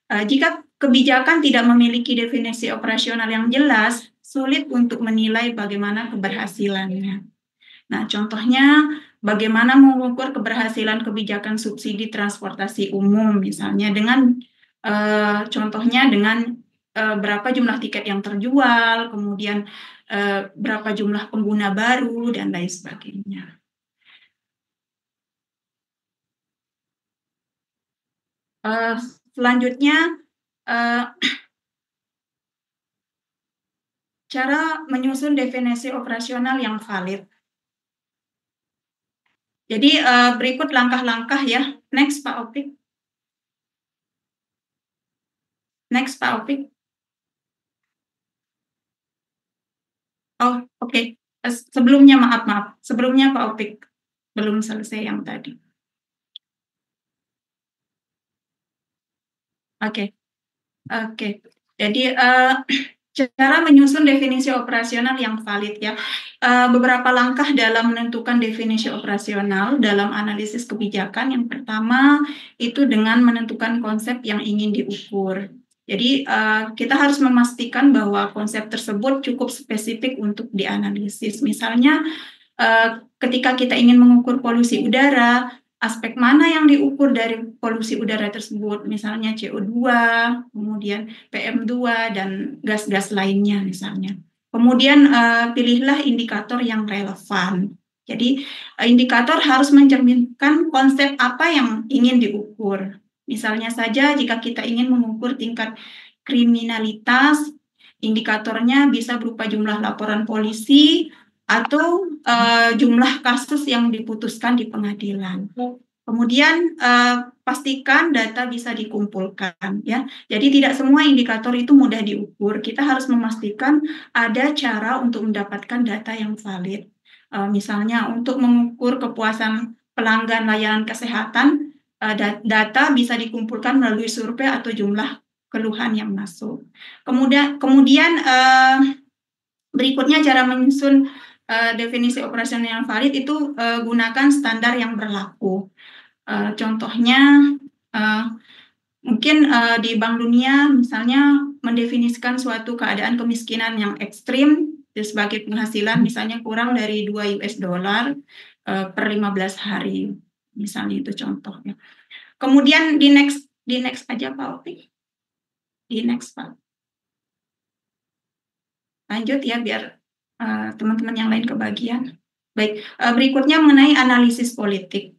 Jika kebijakan tidak memiliki definisi operasional yang jelas, sulit untuk menilai bagaimana keberhasilannya. Nah, contohnya bagaimana mengukur keberhasilan kebijakan subsidi transportasi umum, misalnya dengan contohnya dengan berapa jumlah tiket yang terjual, kemudian berapa jumlah pengguna baru, dan lain sebagainya. Selanjutnya, cara menyusun definisi operasional yang valid. Jadi berikut langkah-langkah ya. Next, Pak Opik. Next, Pak Opik. Oh, oke. Sebelumnya, maaf. Sebelumnya Pak Opik belum selesai yang tadi. Oke. Jadi cara menyusun definisi operasional yang valid ya. Beberapa langkah dalam menentukan definisi operasional dalam analisis kebijakan. Yang pertama itu dengan menentukan konsep yang ingin diukur. Jadi kita harus memastikan bahwa konsep tersebut cukup spesifik untuk dianalisis. Misalnya ketika kita ingin mengukur polusi udara, aspek mana yang diukur dari polusi udara tersebut, misalnya CO2, kemudian PM2, dan gas-gas lainnya misalnya. Kemudian pilihlah indikator yang relevan. Jadi indikator harus mencerminkan konsep apa yang ingin diukur. Misalnya saja jika kita ingin mengukur tingkat kriminalitas, indikatornya bisa berupa jumlah laporan polisi, atau jumlah kasus yang diputuskan di pengadilan. Kemudian pastikan data bisa dikumpulkan ya. Jadi tidak semua indikator itu mudah diukur. Kita harus memastikan ada cara untuk mendapatkan data yang valid. Misalnya untuk mengukur kepuasan pelanggan layanan kesehatan, data bisa dikumpulkan melalui survei atau jumlah keluhan yang masuk. Kemudian berikutnya cara menyusun definisi operasional yang valid itu gunakan standar yang berlaku. Contohnya mungkin di Bank Dunia misalnya mendefinisikan suatu keadaan kemiskinan yang ekstrim sebagai penghasilan misalnya kurang dari 2 US dollar per 15 hari. Misalnya itu contohnya. Kemudian di next aja Pak Opi. Di next Pak. Lanjut ya biar teman-teman yang lain kebagian. Baik, berikutnya mengenai analisis politik.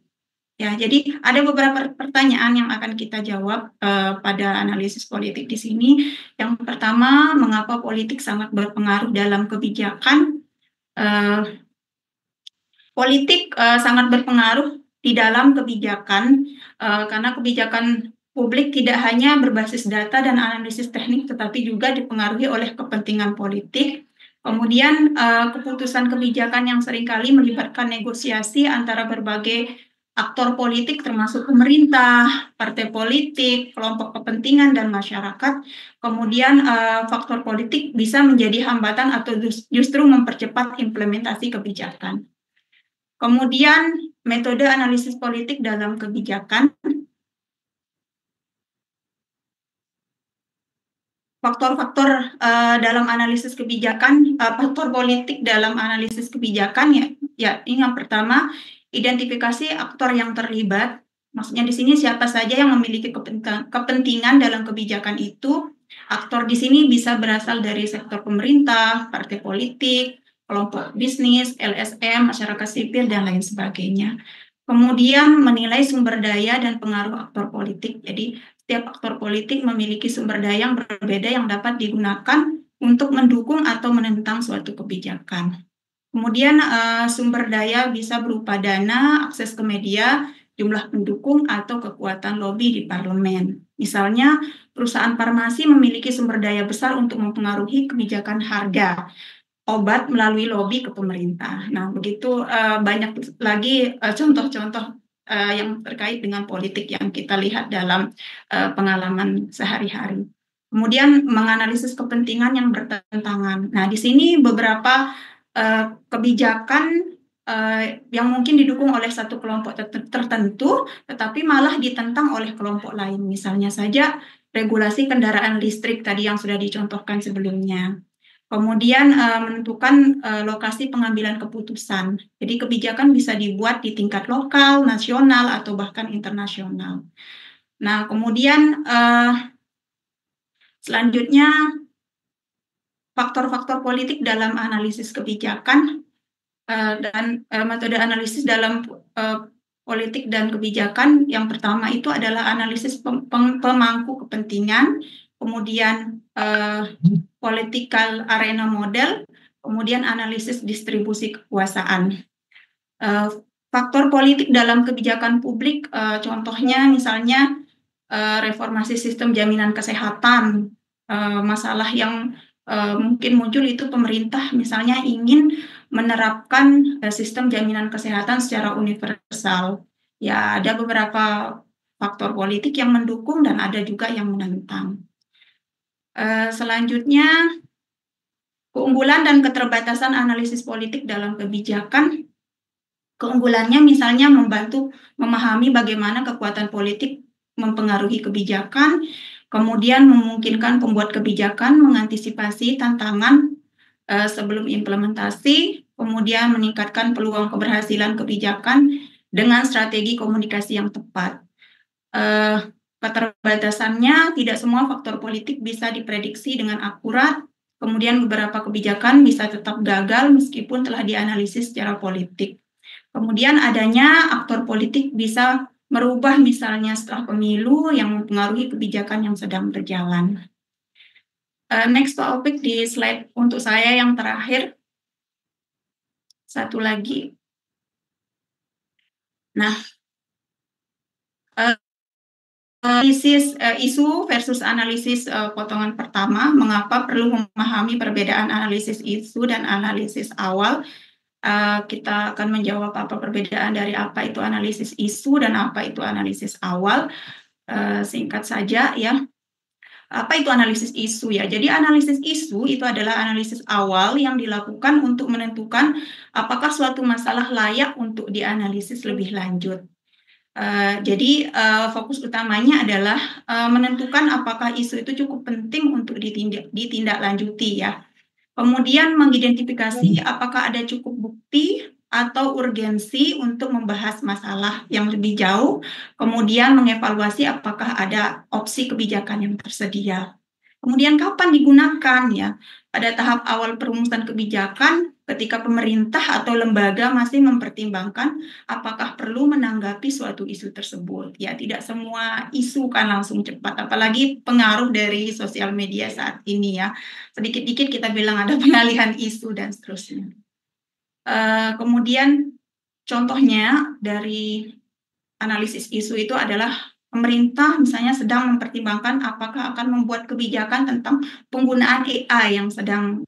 Ya, jadi ada beberapa pertanyaan yang akan kita jawab pada analisis politik di sini. Yang pertama, mengapa politik sangat berpengaruh dalam kebijakan? Politik sangat berpengaruh di dalam kebijakan karena kebijakan publik tidak hanya berbasis data dan analisis teknik, tetapi juga dipengaruhi oleh kepentingan politik. Kemudian keputusan kebijakan yang seringkali melibatkan negosiasi antara berbagai aktor politik termasuk pemerintah, partai politik, kelompok kepentingan, dan masyarakat. Kemudian faktor politik bisa menjadi hambatan atau justru mempercepat implementasi kebijakan. Kemudian metode analisis politik dalam kebijakan. Faktor-faktor dalam analisis kebijakan, faktor politik dalam analisis kebijakan ya ini yang pertama, identifikasi aktor yang terlibat. Maksudnya di sini siapa saja yang memiliki kepentingan dalam kebijakan itu. Aktor di sini bisa berasal dari sektor pemerintah, partai politik, kelompok bisnis, LSM, masyarakat sipil, dan lain sebagainya. Kemudian menilai sumber daya dan pengaruh aktor politik. Jadi setiap aktor politik memiliki sumber daya yang berbeda yang dapat digunakan untuk mendukung atau menentang suatu kebijakan. Kemudian sumber daya bisa berupa dana, akses ke media, jumlah pendukung, atau kekuatan lobi di parlemen. Misalnya, perusahaan farmasi memiliki sumber daya besar untuk mempengaruhi kebijakan harga obat melalui lobi ke pemerintah. Nah, begitu banyak lagi contoh-contoh yang terkait dengan politik yang kita lihat dalam pengalaman sehari-hari. Kemudian menganalisis kepentingan yang bertentangan. Nah, di sini beberapa kebijakan yang mungkin didukung oleh satu kelompok tertentu, tetapi malah ditentang oleh kelompok lain. Misalnya saja regulasi kendaraan listrik tadi yang sudah dicontohkan sebelumnya. Kemudian menentukan lokasi pengambilan keputusan. Jadi kebijakan bisa dibuat di tingkat lokal, nasional, atau bahkan internasional. Nah, kemudian selanjutnya faktor-faktor politik dalam analisis kebijakan dan metode analisis dalam politik dan kebijakan. Yang pertama itu adalah analisis pemangku kepentingan, kemudian political arena model, kemudian analisis distribusi kekuasaan. Faktor politik dalam kebijakan publik, contohnya misalnya reformasi sistem jaminan kesehatan. Masalah yang mungkin muncul itu pemerintah misalnya ingin menerapkan sistem jaminan kesehatan secara universal. Ya, ada beberapa faktor politik yang mendukung dan ada juga yang menentang. Selanjutnya, keunggulan dan keterbatasan analisis politik dalam kebijakan. Keunggulannya misalnya membantu memahami bagaimana kekuatan politik mempengaruhi kebijakan, kemudian memungkinkan pembuat kebijakan mengantisipasi tantangan sebelum implementasi, kemudian meningkatkan peluang keberhasilan kebijakan dengan strategi komunikasi yang tepat. Keterbatasannya, tidak semua faktor politik bisa diprediksi dengan akurat, kemudian beberapa kebijakan bisa tetap gagal meskipun telah dianalisis secara politik. Kemudian adanya aktor politik bisa merubah misalnya setelah pemilu yang mempengaruhi kebijakan yang sedang berjalan. Next topic di slide untuk saya yang terakhir. Satu lagi. Nah, analisis isu versus analisis potongan pertama. Mengapa perlu memahami perbedaan analisis isu dan analisis awal? Kita akan menjawab apa perbedaan dari apa itu analisis isu dan apa itu analisis awal. Singkat saja ya. Apa itu analisis isu ya? Jadi analisis isu itu adalah analisis awal yang dilakukan untuk menentukan apakah suatu masalah layak untuk dianalisis lebih lanjut. Jadi fokus utamanya adalah menentukan apakah isu itu cukup penting untuk ditindaklanjuti ya. Kemudian mengidentifikasi apakah ada cukup bukti atau urgensi untuk membahas masalah yang lebih jauh, kemudian mengevaluasi apakah ada opsi kebijakan yang tersedia. Kemudian kapan digunakan ya? Pada tahap awal perumusan kebijakan, ketika pemerintah atau lembaga masih mempertimbangkan apakah perlu menanggapi suatu isu tersebut. Ya, tidak semua isu kan langsung cepat, apalagi pengaruh dari sosial media saat ini ya. Sedikit-dikit kita bilang ada pengalihan isu dan seterusnya. Kemudian contohnya dari analisis isu itu adalah pemerintah misalnya sedang mempertimbangkan apakah akan membuat kebijakan tentang penggunaan AI yang sedang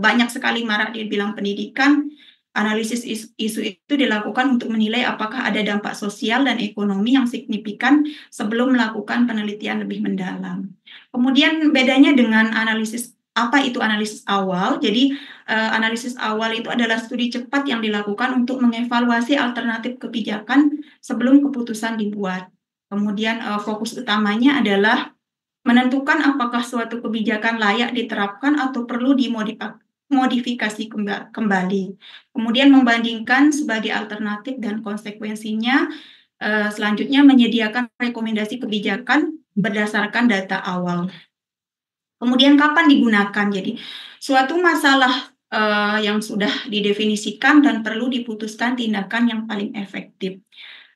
banyak sekali marak di bidang pendidikan. Analisis isu itu dilakukan untuk menilai apakah ada dampak sosial dan ekonomi yang signifikan sebelum melakukan penelitian lebih mendalam. Kemudian bedanya dengan analisis apa itu analisis awal? Jadi analisis awal itu adalah studi cepat yang dilakukan untuk mengevaluasi alternatif kebijakan sebelum keputusan dibuat. Kemudian fokus utamanya adalah menentukan apakah suatu kebijakan layak diterapkan atau perlu dimodifikasi kembali. Kemudian membandingkan sebagai alternatif dan konsekuensinya. Selanjutnya menyediakan rekomendasi kebijakan berdasarkan data awal. Kemudian kapan digunakan? Jadi suatu masalah yang sudah didefinisikan dan perlu diputuskan tindakan yang paling efektif.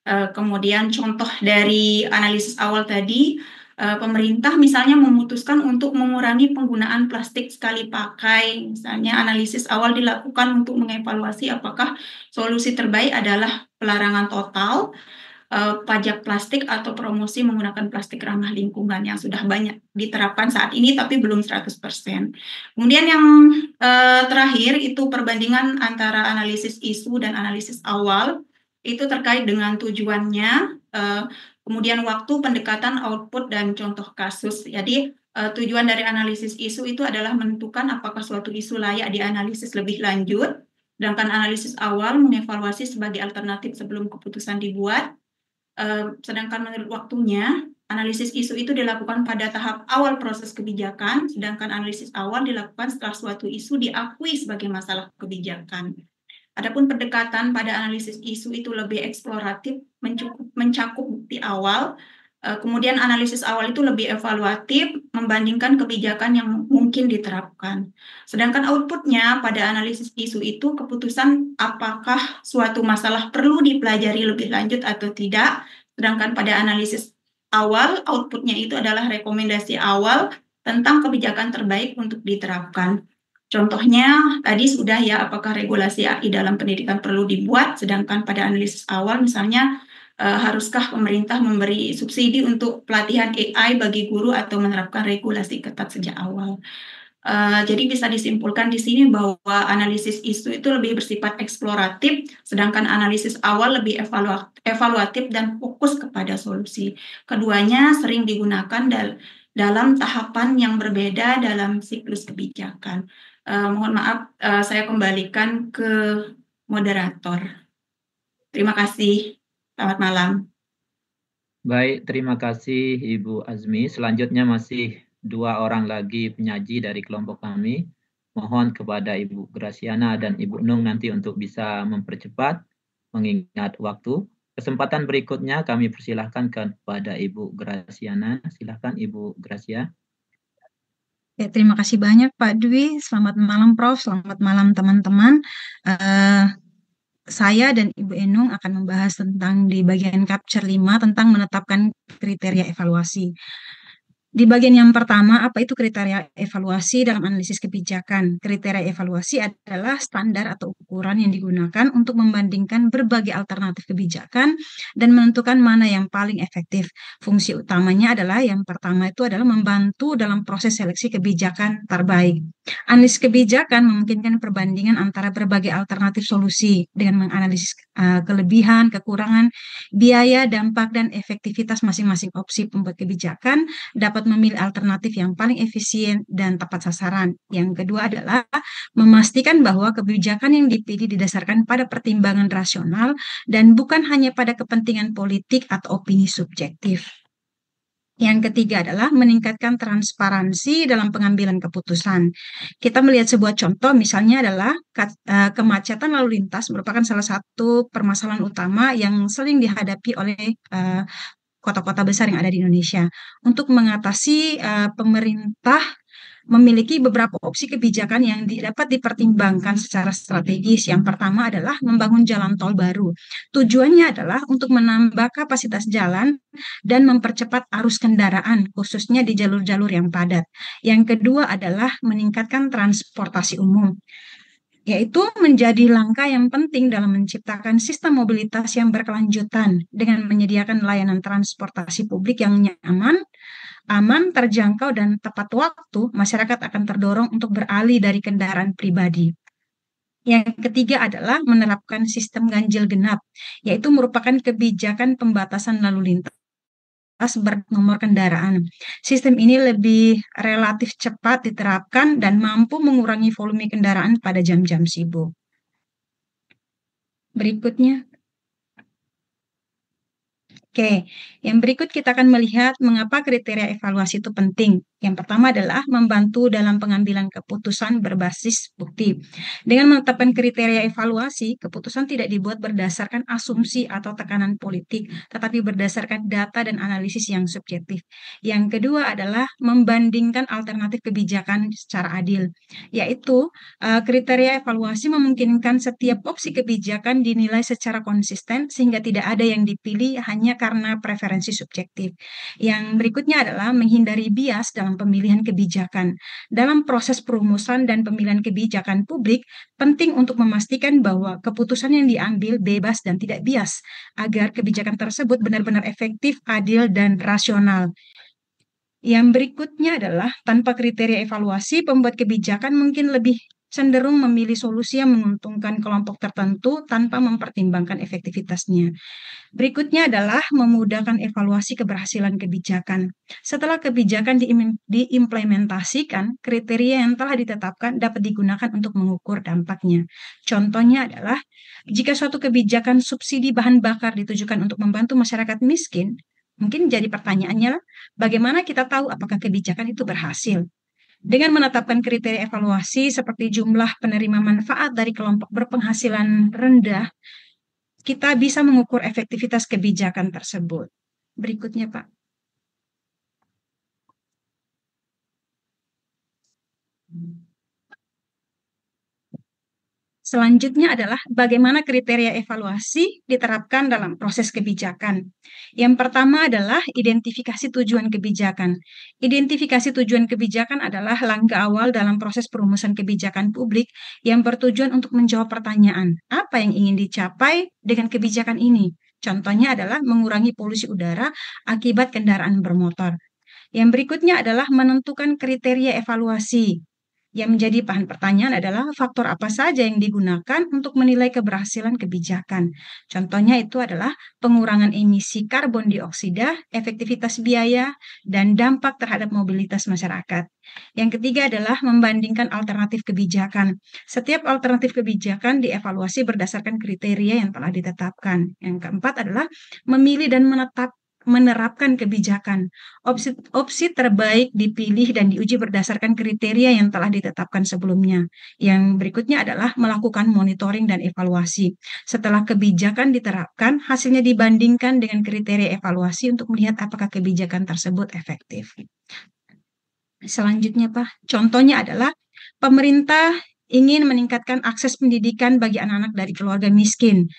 Kemudian contoh dari analisis awal tadi, pemerintah misalnya memutuskan untuk mengurangi penggunaan plastik sekali pakai. Misalnya analisis awal dilakukan untuk mengevaluasi apakah solusi terbaik adalah pelarangan total, pajak plastik atau promosi menggunakan plastik ramah lingkungan yang sudah banyak diterapkan saat ini tapi belum 100%. Kemudian yang terakhir itu perbandingan antara analisis isu dan analisis awal itu terkait dengan tujuannya, kemudian waktu, pendekatan, output, dan contoh kasus. Jadi tujuan dari analisis isu itu adalah menentukan apakah suatu isu layak dianalisis lebih lanjut, Sedangkan analisis awal mengevaluasi sebagai alternatif sebelum keputusan dibuat. Sedangkan menurut waktunya, analisis isu itu dilakukan pada tahap awal proses kebijakan, sedangkan analisis awal dilakukan setelah suatu isu diakui sebagai masalah kebijakan. Adapun pendekatan pada analisis isu itu lebih eksploratif, mencakup bukti awal, kemudian analisis awal itu lebih evaluatif, membandingkan kebijakan yang mungkin diterapkan. Sedangkan outputnya pada analisis isu itu keputusan apakah suatu masalah perlu dipelajari lebih lanjut atau tidak. Sedangkan pada analisis awal, outputnya itu adalah rekomendasi awal tentang kebijakan terbaik untuk diterapkan. Contohnya tadi sudah ya, apakah regulasi AI dalam pendidikan perlu dibuat, sedangkan pada analisis awal misalnya haruskah pemerintah memberi subsidi untuk pelatihan AI bagi guru atau menerapkan regulasi ketat sejak awal. Jadi bisa disimpulkan di sini bahwa analisis isu itu lebih bersifat eksploratif, sedangkan analisis awal lebih evaluatif dan fokus kepada solusi. Keduanya sering digunakan dalam tahapan yang berbeda dalam siklus kebijakan. Mohon maaf, saya kembalikan ke moderator. Terima kasih. Selamat malam. Baik, terima kasih Ibu Azmi. Selanjutnya masih 2 orang lagi penyaji dari kelompok kami. Mohon kepada Ibu Graciana dan Ibu Nung nanti untuk bisa mempercepat mengingat waktu. Kesempatan berikutnya kami persilahkan kepada Ibu Graciana. Silakan Ibu Gracia. Ya, terima kasih banyak Pak Dwi. Selamat malam Prof. Selamat malam teman-teman. Saya dan Ibu Enung akan membahas tentang di bagian Capture 5 tentang menetapkan kriteria evaluasi. Di bagian yang pertama, apa itu kriteria evaluasi dalam analisis kebijakan? Kriteria evaluasi adalah standar atau ukuran yang digunakan untuk membandingkan berbagai alternatif kebijakan dan menentukan mana yang paling efektif. Fungsi utamanya adalah yang pertama itu adalah membantu dalam proses seleksi kebijakan terbaik. Analisis kebijakan memungkinkan perbandingan antara berbagai alternatif solusi dengan menganalisis kelebihan, kekurangan, biaya, dampak, dan efektivitas masing-masing opsi pembuat kebijakan dapat memilih alternatif yang paling efisien dan tepat sasaran. Yang kedua adalah memastikan bahwa kebijakan yang dipilih didasarkan pada pertimbangan rasional dan bukan hanya pada kepentingan politik atau opini subjektif. Yang ketiga adalah meningkatkan transparansi dalam pengambilan keputusan. Kita melihat sebuah contoh, misalnya adalah kemacetan lalu lintas merupakan salah satu permasalahan utama yang sering dihadapi oleh kota-kota besar yang ada di Indonesia. Untuk mengatasi, pemerintah memiliki beberapa opsi kebijakan yang dapat dipertimbangkan secara strategis. Yang pertama adalah membangun jalan tol baru. Tujuannya adalah untuk menambah kapasitas jalan dan mempercepat arus kendaraan, khususnya di jalur-jalur yang padat. Yang kedua adalah meningkatkan transportasi umum, yaitu menjadi langkah yang penting dalam menciptakan sistem mobilitas yang berkelanjutan dengan menyediakan layanan transportasi publik yang nyaman, aman, terjangkau, dan tepat waktu. Masyarakat akan terdorong untuk beralih dari kendaraan pribadi. Yang ketiga adalah menerapkan sistem ganjil genap, yaitu merupakan kebijakan pembatasan lalu lintas bernomor kendaraan. Sistem ini lebih relatif cepat diterapkan dan mampu mengurangi volume kendaraan pada jam-jam sibuk. Berikutnya. Oke, yang berikut kita akan melihat mengapa kriteria evaluasi itu penting. Yang pertama adalah membantu dalam pengambilan keputusan berbasis bukti. Dengan menetapkan kriteria evaluasi, keputusan tidak dibuat berdasarkan asumsi atau tekanan politik, tetapi berdasarkan data dan analisis yang subjektif. Yang kedua adalah membandingkan alternatif kebijakan secara adil, yaitu kriteria evaluasi memungkinkan setiap opsi kebijakan dinilai secara konsisten sehingga tidak ada yang dipilih hanya karena preferensi subjektif. Yang berikutnya adalah menghindari bias dalam pemilihan kebijakan. Dalam proses perumusan dan pemilihan kebijakan publik, penting untuk memastikan bahwa keputusan yang diambil bebas dan tidak bias, agar kebijakan tersebut benar-benar efektif, adil, dan rasional. Yang berikutnya adalah tanpa kriteria evaluasi, pembuat kebijakan mungkin lebih cenderung memilih solusi yang menguntungkan kelompok tertentu tanpa mempertimbangkan efektivitasnya. Berikutnya adalah memudahkan evaluasi keberhasilan kebijakan. Setelah kebijakan diimplementasikan, kriteria yang telah ditetapkan dapat digunakan untuk mengukur dampaknya. Contohnya adalah, jika suatu kebijakan subsidi bahan bakar ditujukan untuk membantu masyarakat miskin, mungkin jadi pertanyaannya, bagaimana kita tahu apakah kebijakan itu berhasil? Dengan menetapkan kriteria evaluasi seperti jumlah penerima manfaat dari kelompok berpenghasilan rendah, kita bisa mengukur efektivitas kebijakan tersebut. Berikutnya, Pak. Selanjutnya adalah bagaimana kriteria evaluasi diterapkan dalam proses kebijakan. Yang pertama adalah identifikasi tujuan kebijakan. Identifikasi tujuan kebijakan adalah langkah awal dalam proses perumusan kebijakan publik yang bertujuan untuk menjawab pertanyaan, apa yang ingin dicapai dengan kebijakan ini? Contohnya adalah mengurangi polusi udara akibat kendaraan bermotor. Yang berikutnya adalah menentukan kriteria evaluasi. Yang menjadi bahan pertanyaan adalah faktor apa saja yang digunakan untuk menilai keberhasilan kebijakan. Contohnya itu adalah pengurangan emisi karbon dioksida, efektivitas biaya, dan dampak terhadap mobilitas masyarakat. Yang ketiga adalah membandingkan alternatif kebijakan. Setiap alternatif kebijakan dievaluasi berdasarkan kriteria yang telah ditetapkan. Yang keempat adalah memilih dan menerapkan kebijakan. Opsi terbaik dipilih dan diuji berdasarkan kriteria yang telah ditetapkan sebelumnya. Yang berikutnya adalah melakukan monitoring dan evaluasi. Setelah kebijakan diterapkan, hasilnya dibandingkan dengan kriteria evaluasi untuk melihat apakah kebijakan tersebut efektif. Selanjutnya, Pak, contohnya adalah pemerintah ingin meningkatkan akses pendidikan bagi anak-anak dari keluarga miskin.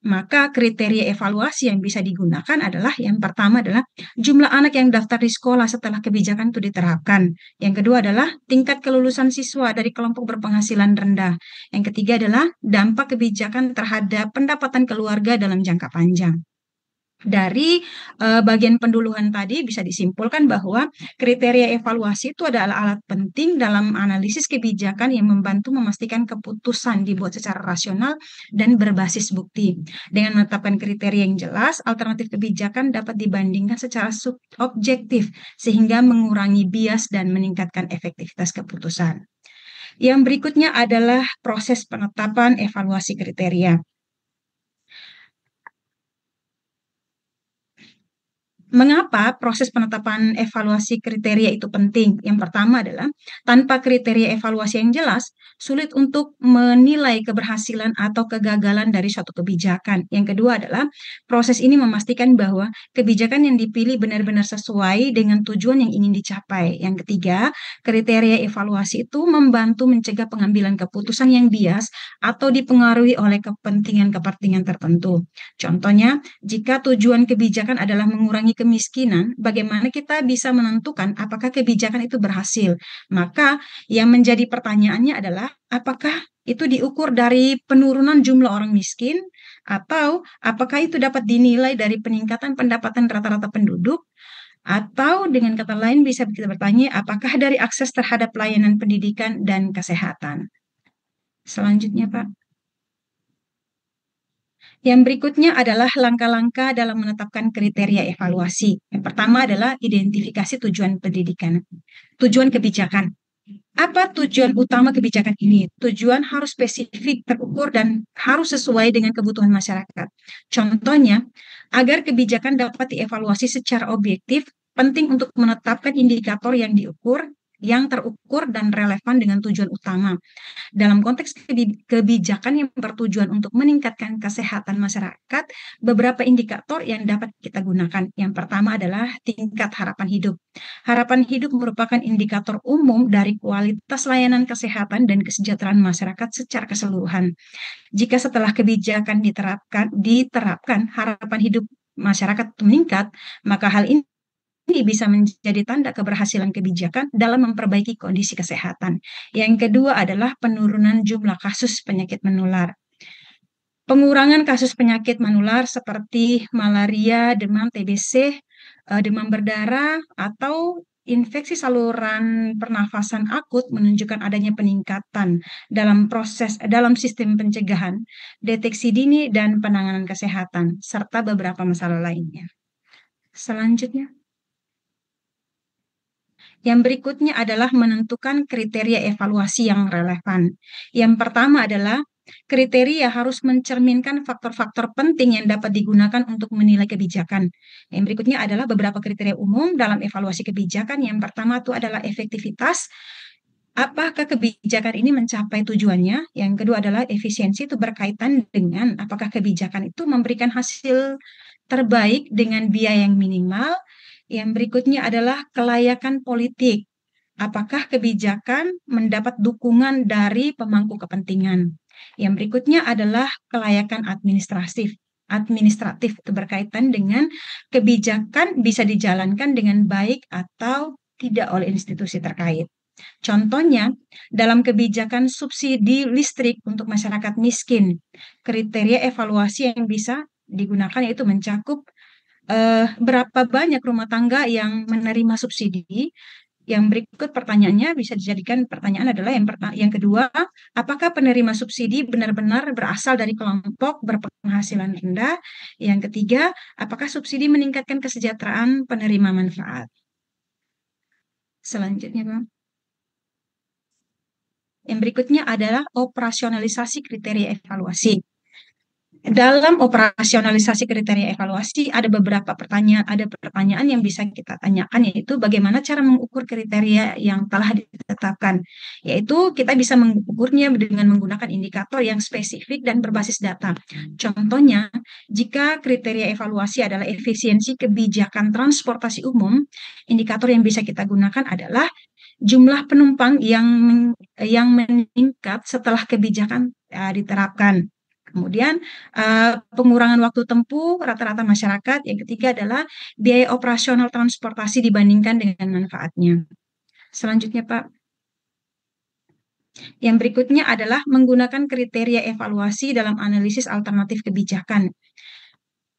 Maka kriteria evaluasi yang bisa digunakan adalah yang pertama adalah jumlah anak yang daftar di sekolah setelah kebijakan itu diterapkan. Yang kedua adalah tingkat kelulusan siswa dari kelompok berpenghasilan rendah. Yang ketiga adalah dampak kebijakan terhadap pendapatan keluarga dalam jangka panjang. Dari bagian penduluhan tadi bisa disimpulkan bahwa kriteria evaluasi itu adalah alat penting dalam analisis kebijakan yang membantu memastikan keputusan dibuat secara rasional dan berbasis bukti. Dengan menetapkan kriteria yang jelas, alternatif kebijakan dapat dibandingkan secara objektif sehingga mengurangi bias dan meningkatkan efektivitas keputusan. Yang berikutnya adalah proses penetapan evaluasi kriteria. Mengapa proses penetapan evaluasi kriteria itu penting? Yang pertama adalah tanpa kriteria evaluasi yang jelas, sulit untuk menilai keberhasilan atau kegagalan dari suatu kebijakan. Yang kedua adalah proses ini memastikan bahwa kebijakan yang dipilih benar-benar sesuai dengan tujuan yang ingin dicapai. Yang ketiga, kriteria evaluasi itu membantu mencegah pengambilan keputusan yang bias atau dipengaruhi oleh kepentingan-kepentingan tertentu. Contohnya, jika tujuan kebijakan adalah mengurangi kemiskinan, bagaimana kita bisa menentukan apakah kebijakan itu berhasil? Maka yang menjadi pertanyaannya adalah apakah itu diukur dari penurunan jumlah orang miskin atau apakah itu dapat dinilai dari peningkatan pendapatan rata-rata penduduk? Atau dengan kata lain bisa kita bertanya apakah dari akses terhadap layanan pendidikan dan kesehatan? Selanjutnya, Pak. Yang berikutnya adalah langkah-langkah dalam menetapkan kriteria evaluasi. Yang pertama adalah identifikasi tujuan pendidikan, tujuan kebijakan. Apa tujuan utama kebijakan ini? Tujuan harus spesifik, terukur, dan harus sesuai dengan kebutuhan masyarakat. Contohnya, agar kebijakan dapat dievaluasi secara objektif, penting untuk menetapkan indikator yang diukur, yang terukur dan relevan dengan tujuan utama. Dalam konteks kebijakan yang bertujuan untuk meningkatkan kesehatan masyarakat, beberapa indikator yang dapat kita gunakan. Yang pertama adalah tingkat harapan hidup. Harapan hidup merupakan indikator umum dari kualitas layanan kesehatan dan kesejahteraan masyarakat secara keseluruhan. Jika setelah kebijakan diterapkan harapan hidup masyarakat meningkat, maka hal ini bisa menjadi tanda keberhasilan kebijakan dalam memperbaiki kondisi kesehatan. Yang kedua adalah penurunan jumlah kasus penyakit menular. Pengurangan kasus penyakit menular seperti malaria, demam TBC, demam berdarah, atau infeksi saluran pernafasan akut menunjukkan adanya peningkatan dalam sistem pencegahan, deteksi dini dan penanganan kesehatan serta beberapa masalah lainnya. Selanjutnya, yang berikutnya adalah menentukan kriteria evaluasi yang relevan. Yang pertama adalah kriteria harus mencerminkan faktor-faktor penting yang dapat digunakan untuk menilai kebijakan. Yang berikutnya adalah beberapa kriteria umum dalam evaluasi kebijakan. Yang pertama itu adalah efektivitas. Apakah kebijakan ini mencapai tujuannya? Yang kedua adalah efisiensi, itu berkaitan dengan apakah kebijakan itu memberikan hasil terbaik dengan biaya yang minimal. Yang berikutnya adalah kelayakan politik. Apakah kebijakan mendapat dukungan dari pemangku kepentingan? Yang berikutnya adalah kelayakan administratif. Administratif itu berkaitan dengan kebijakan bisa dijalankan dengan baik atau tidak oleh institusi terkait. Contohnya, dalam kebijakan subsidi listrik untuk masyarakat miskin, kriteria evaluasi yang bisa digunakan yaitu mencakup berapa banyak rumah tangga yang menerima subsidi. Yang berikut pertanyaannya bisa dijadikan pertanyaan adalah yang kedua, apakah penerima subsidi benar-benar berasal dari kelompok berpenghasilan rendah? Yang ketiga, apakah subsidi meningkatkan kesejahteraan penerima manfaat? Selanjutnya, Bang. Yang berikutnya adalah operasionalisasi kriteria evaluasi. Dalam operasionalisasi kriteria evaluasi ada beberapa pertanyaan yang bisa kita tanyakan, yaitu bagaimana cara mengukur kriteria yang telah ditetapkan. Yaitu kita bisa mengukurnya dengan menggunakan indikator yang spesifik dan berbasis data. Contohnya, jika kriteria evaluasi adalah efisiensi kebijakan transportasi umum, indikator yang bisa kita gunakan adalah jumlah penumpang yang meningkat setelah kebijakan diterapkan. Kemudian pengurangan waktu tempuh rata-rata masyarakat. Yang ketiga adalah biaya operasional transportasi dibandingkan dengan manfaatnya. Selanjutnya, Pak. Yang berikutnya adalah menggunakan kriteria evaluasi dalam analisis alternatif kebijakan.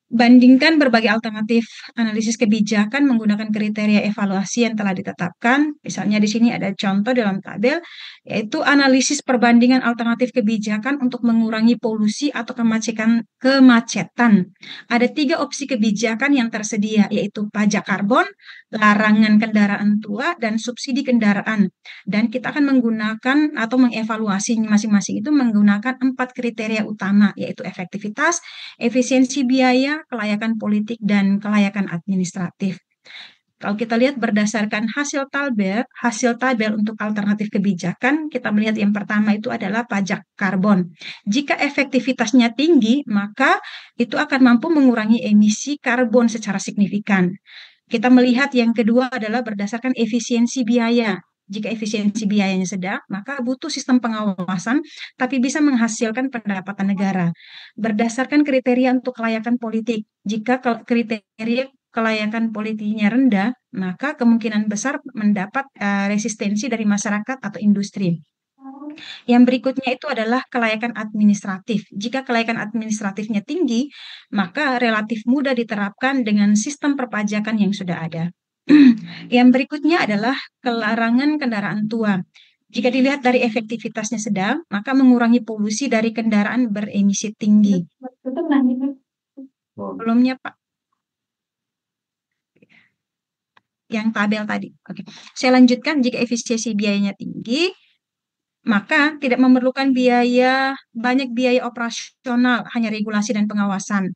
Bandingkan berbagai alternatif analisis kebijakan menggunakan kriteria evaluasi yang telah ditetapkan. Misalnya di sini ada contoh dalam tabel, yaitu analisis perbandingan alternatif kebijakan untuk mengurangi polusi atau kemacetan. Ada 3 opsi kebijakan yang tersedia, yaitu pajak karbon, larangan kendaraan tua, dan subsidi kendaraan. Dan kita akan menggunakan atau mengevaluasi masing-masing itu menggunakan 4 kriteria utama, yaitu efektivitas, efisiensi biaya, kelayakan politik, dan kelayakan administratif. Kalau kita lihat berdasarkan hasil tabel untuk alternatif kebijakan, kita melihat yang pertama itu adalah pajak karbon. Jika efektivitasnya tinggi, maka itu akan mampu mengurangi emisi karbon secara signifikan. Kita melihat yang kedua adalah berdasarkan efisiensi biaya. Jika efisiensi biayanya sedang, maka butuh sistem pengawasan, tapi bisa menghasilkan pendapatan negara. Berdasarkan kriteria untuk kelayakan politik, jika kriteria kelayakan politiknya rendah, maka kemungkinan besar mendapat resistensi dari masyarakat atau industri. Yang berikutnya itu adalah kelayakan administratif. Jika kelayakan administratifnya tinggi, maka relatif mudah diterapkan dengan sistem perpajakan yang sudah ada. Yang berikutnya adalah kelarangan kendaraan tua. Jika dilihat dari efektivitasnya sedang, maka mengurangi polusi dari kendaraan beremisi tinggi. Belumnya, Pak. Yang tabel tadi. Oke. Saya lanjutkan, jika efisiensi biayanya tinggi, maka tidak memerlukan banyak biaya operasional, hanya regulasi dan pengawasan.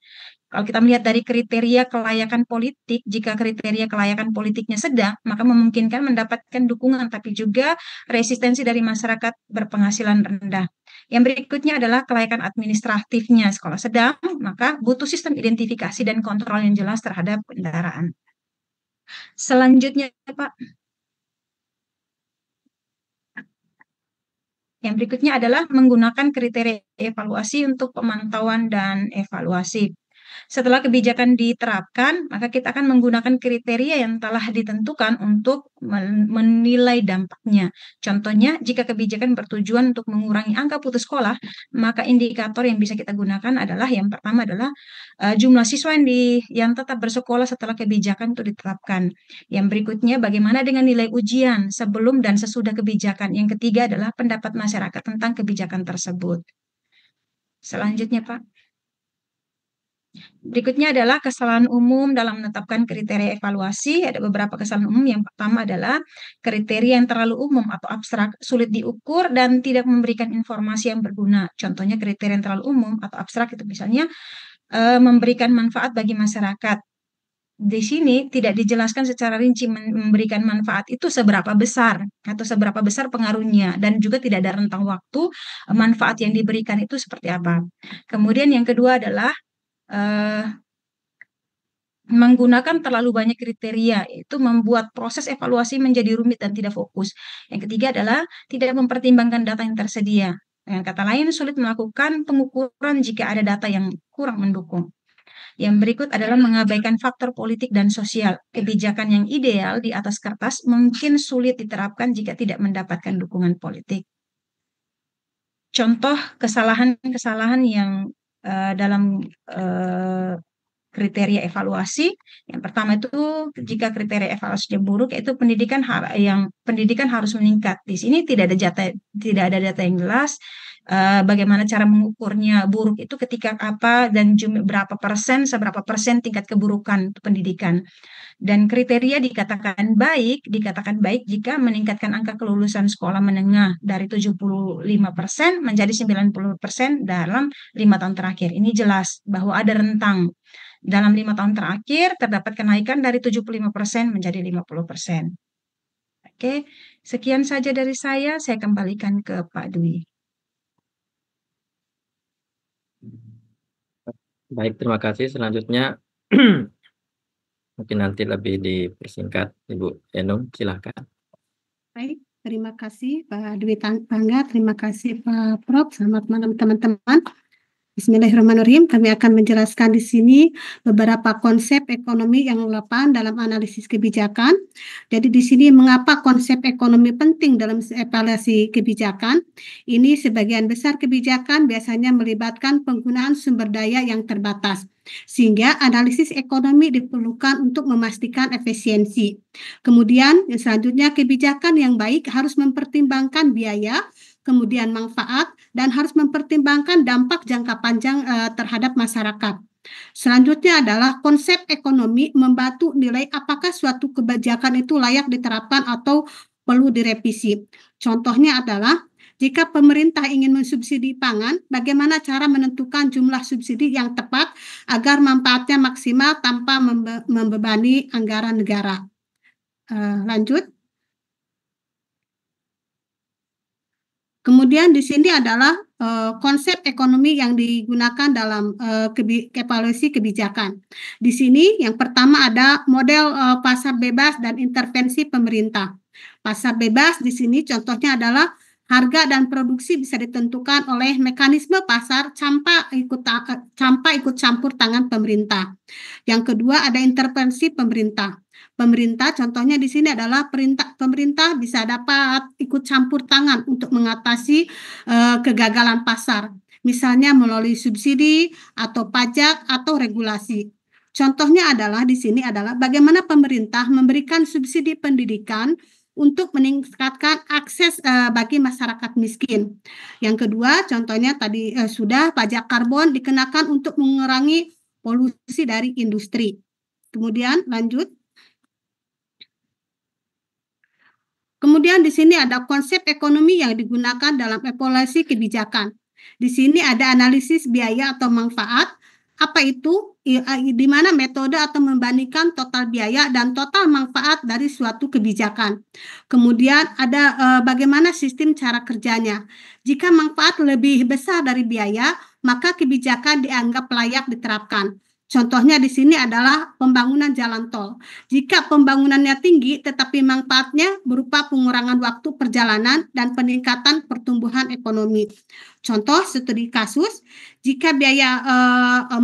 Kalau kita melihat dari kriteria kelayakan politik, jika kriteria kelayakan politiknya sedang, maka memungkinkan mendapatkan dukungan, tapi juga resistensi dari masyarakat berpenghasilan rendah. Yang berikutnya adalah kelayakan administratifnya. Kalau sedang, maka butuh sistem identifikasi dan kontrol yang jelas terhadap kendaraan. Selanjutnya, Pak. Yang berikutnya adalah menggunakan kriteria evaluasi untuk pemantauan dan evaluasi. Setelah kebijakan diterapkan, maka kita akan menggunakan kriteria yang telah ditentukan untuk menilai dampaknya. Contohnya, jika kebijakan bertujuan untuk mengurangi angka putus sekolah, maka indikator yang bisa kita gunakan adalah yang pertama adalah jumlah siswa yang tetap bersekolah setelah kebijakan itu diterapkan. Yang berikutnya, bagaimana dengan nilai ujian sebelum dan sesudah kebijakan. Yang ketiga adalah pendapat masyarakat tentang kebijakan tersebut. Selanjutnya, Pak. Berikutnya adalah kesalahan umum dalam menetapkan kriteria evaluasi. Ada beberapa kesalahan umum. Yang pertama adalah kriteria yang terlalu umum atau abstrak, sulit diukur dan tidak memberikan informasi yang berguna. Contohnya kriteria yang terlalu umum atau abstrak itu misalnya memberikan manfaat bagi masyarakat. Di sini tidak dijelaskan secara rinci memberikan manfaat itu seberapa besar atau seberapa besar pengaruhnya, dan juga tidak ada rentang waktu manfaat yang diberikan itu seperti apa. Kemudian yang kedua adalah menggunakan terlalu banyak kriteria, itu membuat proses evaluasi menjadi rumit dan tidak fokus. Yang ketiga adalah tidak mempertimbangkan data yang tersedia. Dengan kata lain, sulit melakukan pengukuran jika ada data yang kurang mendukung. Yang berikut adalah mengabaikan faktor politik dan sosial. Kebijakan yang ideal di atas kertas mungkin sulit diterapkan jika tidak mendapatkan dukungan politik. Contoh kesalahan-kesalahan yang dalam kriteria evaluasi. Yang pertama itu jika kriteria evaluasinya buruk, yaitu pendidikan harus meningkat. Di sini tidak ada data yang jelas bagaimana cara mengukurnya. Buruk itu ketika apa dan seberapa persen tingkat keburukan pendidikan. Dan kriteria dikatakan baik jika meningkatkan angka kelulusan sekolah menengah dari 75% menjadi 90% dalam 5 tahun terakhir. Ini jelas bahwa ada rentang. Dalam 5 tahun terakhir terdapat kenaikan dari 75% menjadi 50%. Oke, sekian saja dari saya kembalikan ke Pak Dwi. Baik, terima kasih. Selanjutnya mungkin nanti lebih dipersingkat Ibu Enung, silakan. Baik, terima kasih Pak Dwi Pangga, terima kasih Pak Prof. Selamat malam teman-teman. Bismillahirrahmanirrahim. Kami akan menjelaskan di sini beberapa konsep ekonomi yang relevan dalam analisis kebijakan. Jadi di sini mengapa konsep ekonomi penting dalam evaluasi kebijakan? Ini sebagian besar kebijakan biasanya melibatkan penggunaan sumber daya yang terbatas, sehingga analisis ekonomi diperlukan untuk memastikan efisiensi. Kemudian selanjutnya kebijakan yang baik harus mempertimbangkan biaya, kemudian manfaat, dan harus mempertimbangkan dampak jangka panjang terhadap masyarakat. Selanjutnya adalah konsep ekonomi membantu nilai apakah suatu kebijakan itu layak diterapkan atau perlu direvisi. Contohnya adalah jika pemerintah ingin mensubsidi pangan, bagaimana cara menentukan jumlah subsidi yang tepat agar manfaatnya maksimal tanpa membebani anggaran negara. Lanjut. Kemudian di sini adalah konsep ekonomi yang digunakan dalam evaluasi kebijakan. Di sini yang pertama ada model pasar bebas dan intervensi pemerintah. Pasar bebas di sini contohnya adalah harga dan produksi bisa ditentukan oleh mekanisme pasar tanpa ikut campur tangan pemerintah. Yang kedua ada intervensi pemerintah. Pemerintah contohnya di sini adalah pemerintah bisa dapat ikut campur tangan untuk mengatasi kegagalan pasar, misalnya melalui subsidi atau pajak atau regulasi. Contohnya adalah di sini adalah bagaimana pemerintah memberikan subsidi pendidikan untuk meningkatkan akses bagi masyarakat miskin. Yang kedua contohnya tadi sudah pajak karbon dikenakan untuk mengurangi polusi dari industri. Kemudian lanjut. Kemudian di sini ada konsep ekonomi yang digunakan dalam evaluasi kebijakan. Di sini ada analisis biaya atau manfaat. Apa itu? Di mana metode atau membandingkan total biaya dan total manfaat dari suatu kebijakan. Kemudian ada bagaimana sistem cara kerjanya. Jika manfaat lebih besar dari biaya, maka kebijakan dianggap layak diterapkan. Contohnya di sini adalah pembangunan jalan tol. Jika pembangunannya tinggi tetapi manfaatnya berupa pengurangan waktu perjalanan dan peningkatan pertumbuhan ekonomi. Contoh studi kasus, jika biaya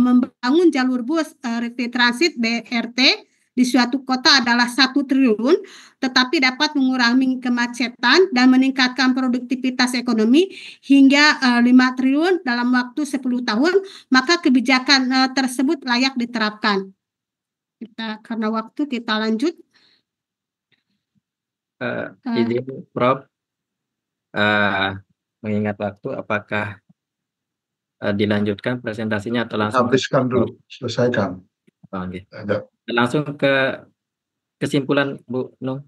membangun jalur bus rapid transit BRT di suatu kota adalah 1 triliun, tetapi dapat mengurangi kemacetan dan meningkatkan produktivitas ekonomi hingga 5 triliun dalam waktu 10 tahun, maka kebijakan tersebut layak diterapkan. Karena waktu kita lanjut. Izin Prof, mengingat waktu, apakah dilanjutkan presentasinya atau langsung Habiskan dulu, selesaikan. Oke. Ada. Langsung ke kesimpulan Bu Nung.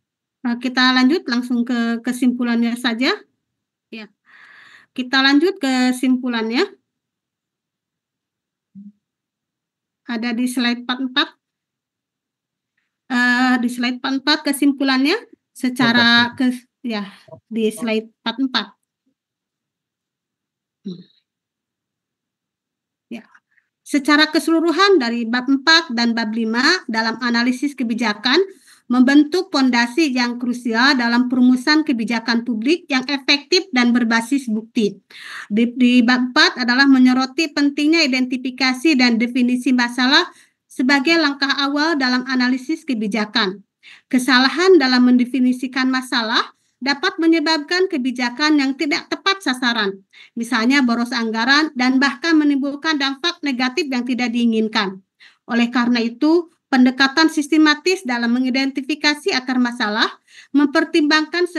Kita lanjut langsung ke kesimpulannya saja. Ya. Kita lanjut ke kesimpulannya. Ada di slide 44. Di slide 44 kesimpulannya secara di slide 44. Ya. Secara keseluruhan dari bab 4 dan bab 5 dalam analisis kebijakan membentuk fondasi yang krusial dalam perumusan kebijakan publik yang efektif dan berbasis bukti. Di bab 4 adalah menyoroti pentingnya identifikasi dan definisi masalah sebagai langkah awal dalam analisis kebijakan. Kesalahan dalam mendefinisikan masalah dapat menyebabkan kebijakan yang tidak tepat sasaran, misalnya boros anggaran dan bahkan menimbulkan dampak negatif yang tidak diinginkan. Oleh karena itu, pendekatan sistematis dalam mengidentifikasi akar masalah, mempertimbangkan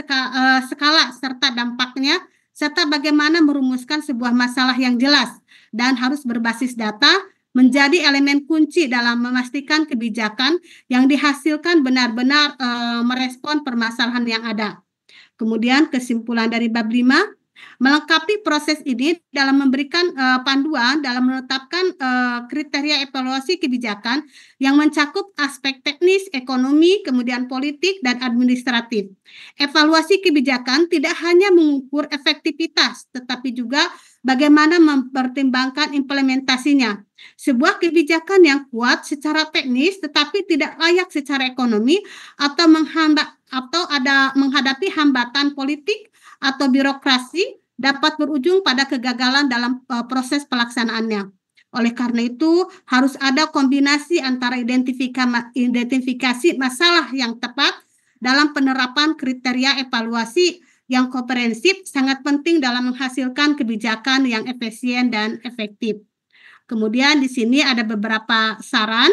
skala serta dampaknya, serta bagaimana merumuskan sebuah masalah yang jelas dan harus berbasis data, menjadi elemen kunci dalam memastikan kebijakan yang dihasilkan benar-benar merespon permasalahan yang ada. Kemudian kesimpulan dari bab 5, melengkapi proses ini dalam memberikan panduan dalam menetapkan kriteria evaluasi kebijakan yang mencakup aspek teknis, ekonomi, kemudian politik, dan administratif. Evaluasi kebijakan tidak hanya mengukur efektivitas, tetapi juga bagaimana mempertimbangkan implementasinya. Sebuah kebijakan yang kuat secara teknis tetapi tidak layak secara ekonomi atau menghadapi hambatan politik atau birokrasi dapat berujung pada kegagalan dalam proses pelaksanaannya. Oleh karena itu, harus ada kombinasi antara identifikasi masalah yang tepat dalam penerapan kriteria evaluasi yang komprehensif, sangat penting dalam menghasilkan kebijakan yang efisien dan efektif. Kemudian di sini ada beberapa saran.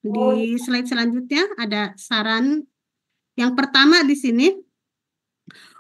Di slide selanjutnya ada saran. Yang pertama di sini,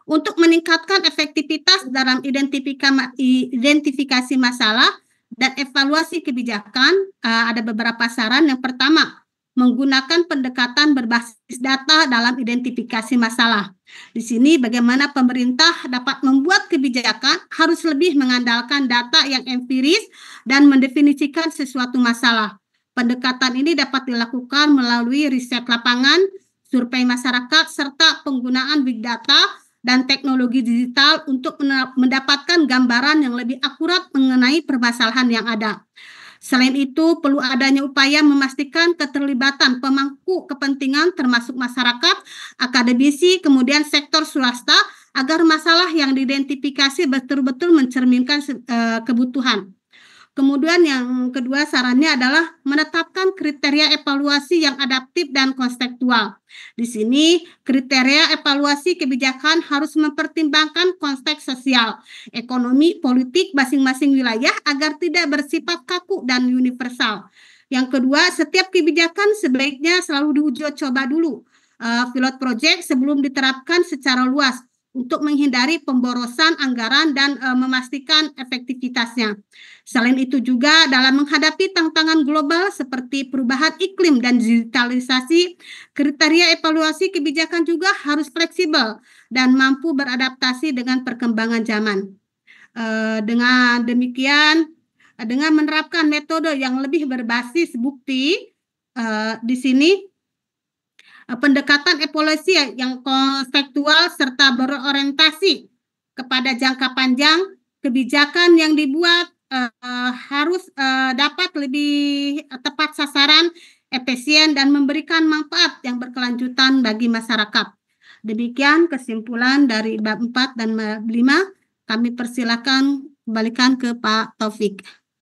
untuk meningkatkan efektivitas dalam identifikasi masalah dan evaluasi kebijakan, ada beberapa saran. Yang pertama, menggunakan pendekatan berbasis data dalam identifikasi masalah. Di sini bagaimana pemerintah dapat membuat kebijakan harus lebih mengandalkan data yang empiris dan mendefinisikan sesuatu masalah. Pendekatan ini dapat dilakukan melalui riset lapangan, survei masyarakat, serta penggunaan big data dan teknologi digital untuk mendapatkan gambaran yang lebih akurat mengenai permasalahan yang ada. Selain itu, perlu adanya upaya memastikan keterlibatan pemangku kepentingan termasuk masyarakat, akademisi, kemudian sektor swasta agar masalah yang diidentifikasi betul-betul mencerminkan kebutuhan. Kemudian yang kedua sarannya adalah menetapkan kriteria evaluasi yang adaptif dan kontekstual. Di sini kriteria evaluasi kebijakan harus mempertimbangkan konteks sosial, ekonomi, politik masing-masing wilayah agar tidak bersifat kaku dan universal. Yang kedua, setiap kebijakan sebaiknya selalu diuji coba dulu pilot project sebelum diterapkan secara luas untuk menghindari pemborosan anggaran dan memastikan efektivitasnya. Selain itu juga dalam menghadapi tantangan global seperti perubahan iklim dan digitalisasi, kriteria evaluasi kebijakan juga harus fleksibel dan mampu beradaptasi dengan perkembangan zaman. Dengan demikian, dengan menerapkan metode yang lebih berbasis bukti, di sini pendekatan evaluasi yang kontekstual serta berorientasi kepada jangka panjang, kebijakan yang dibuat harus dapat lebih tepat sasaran, efisien, dan memberikan manfaat yang berkelanjutan bagi masyarakat. Demikian kesimpulan dari bab 4 dan bab 5. Kami persilakan kembalikan ke Pak Taufik.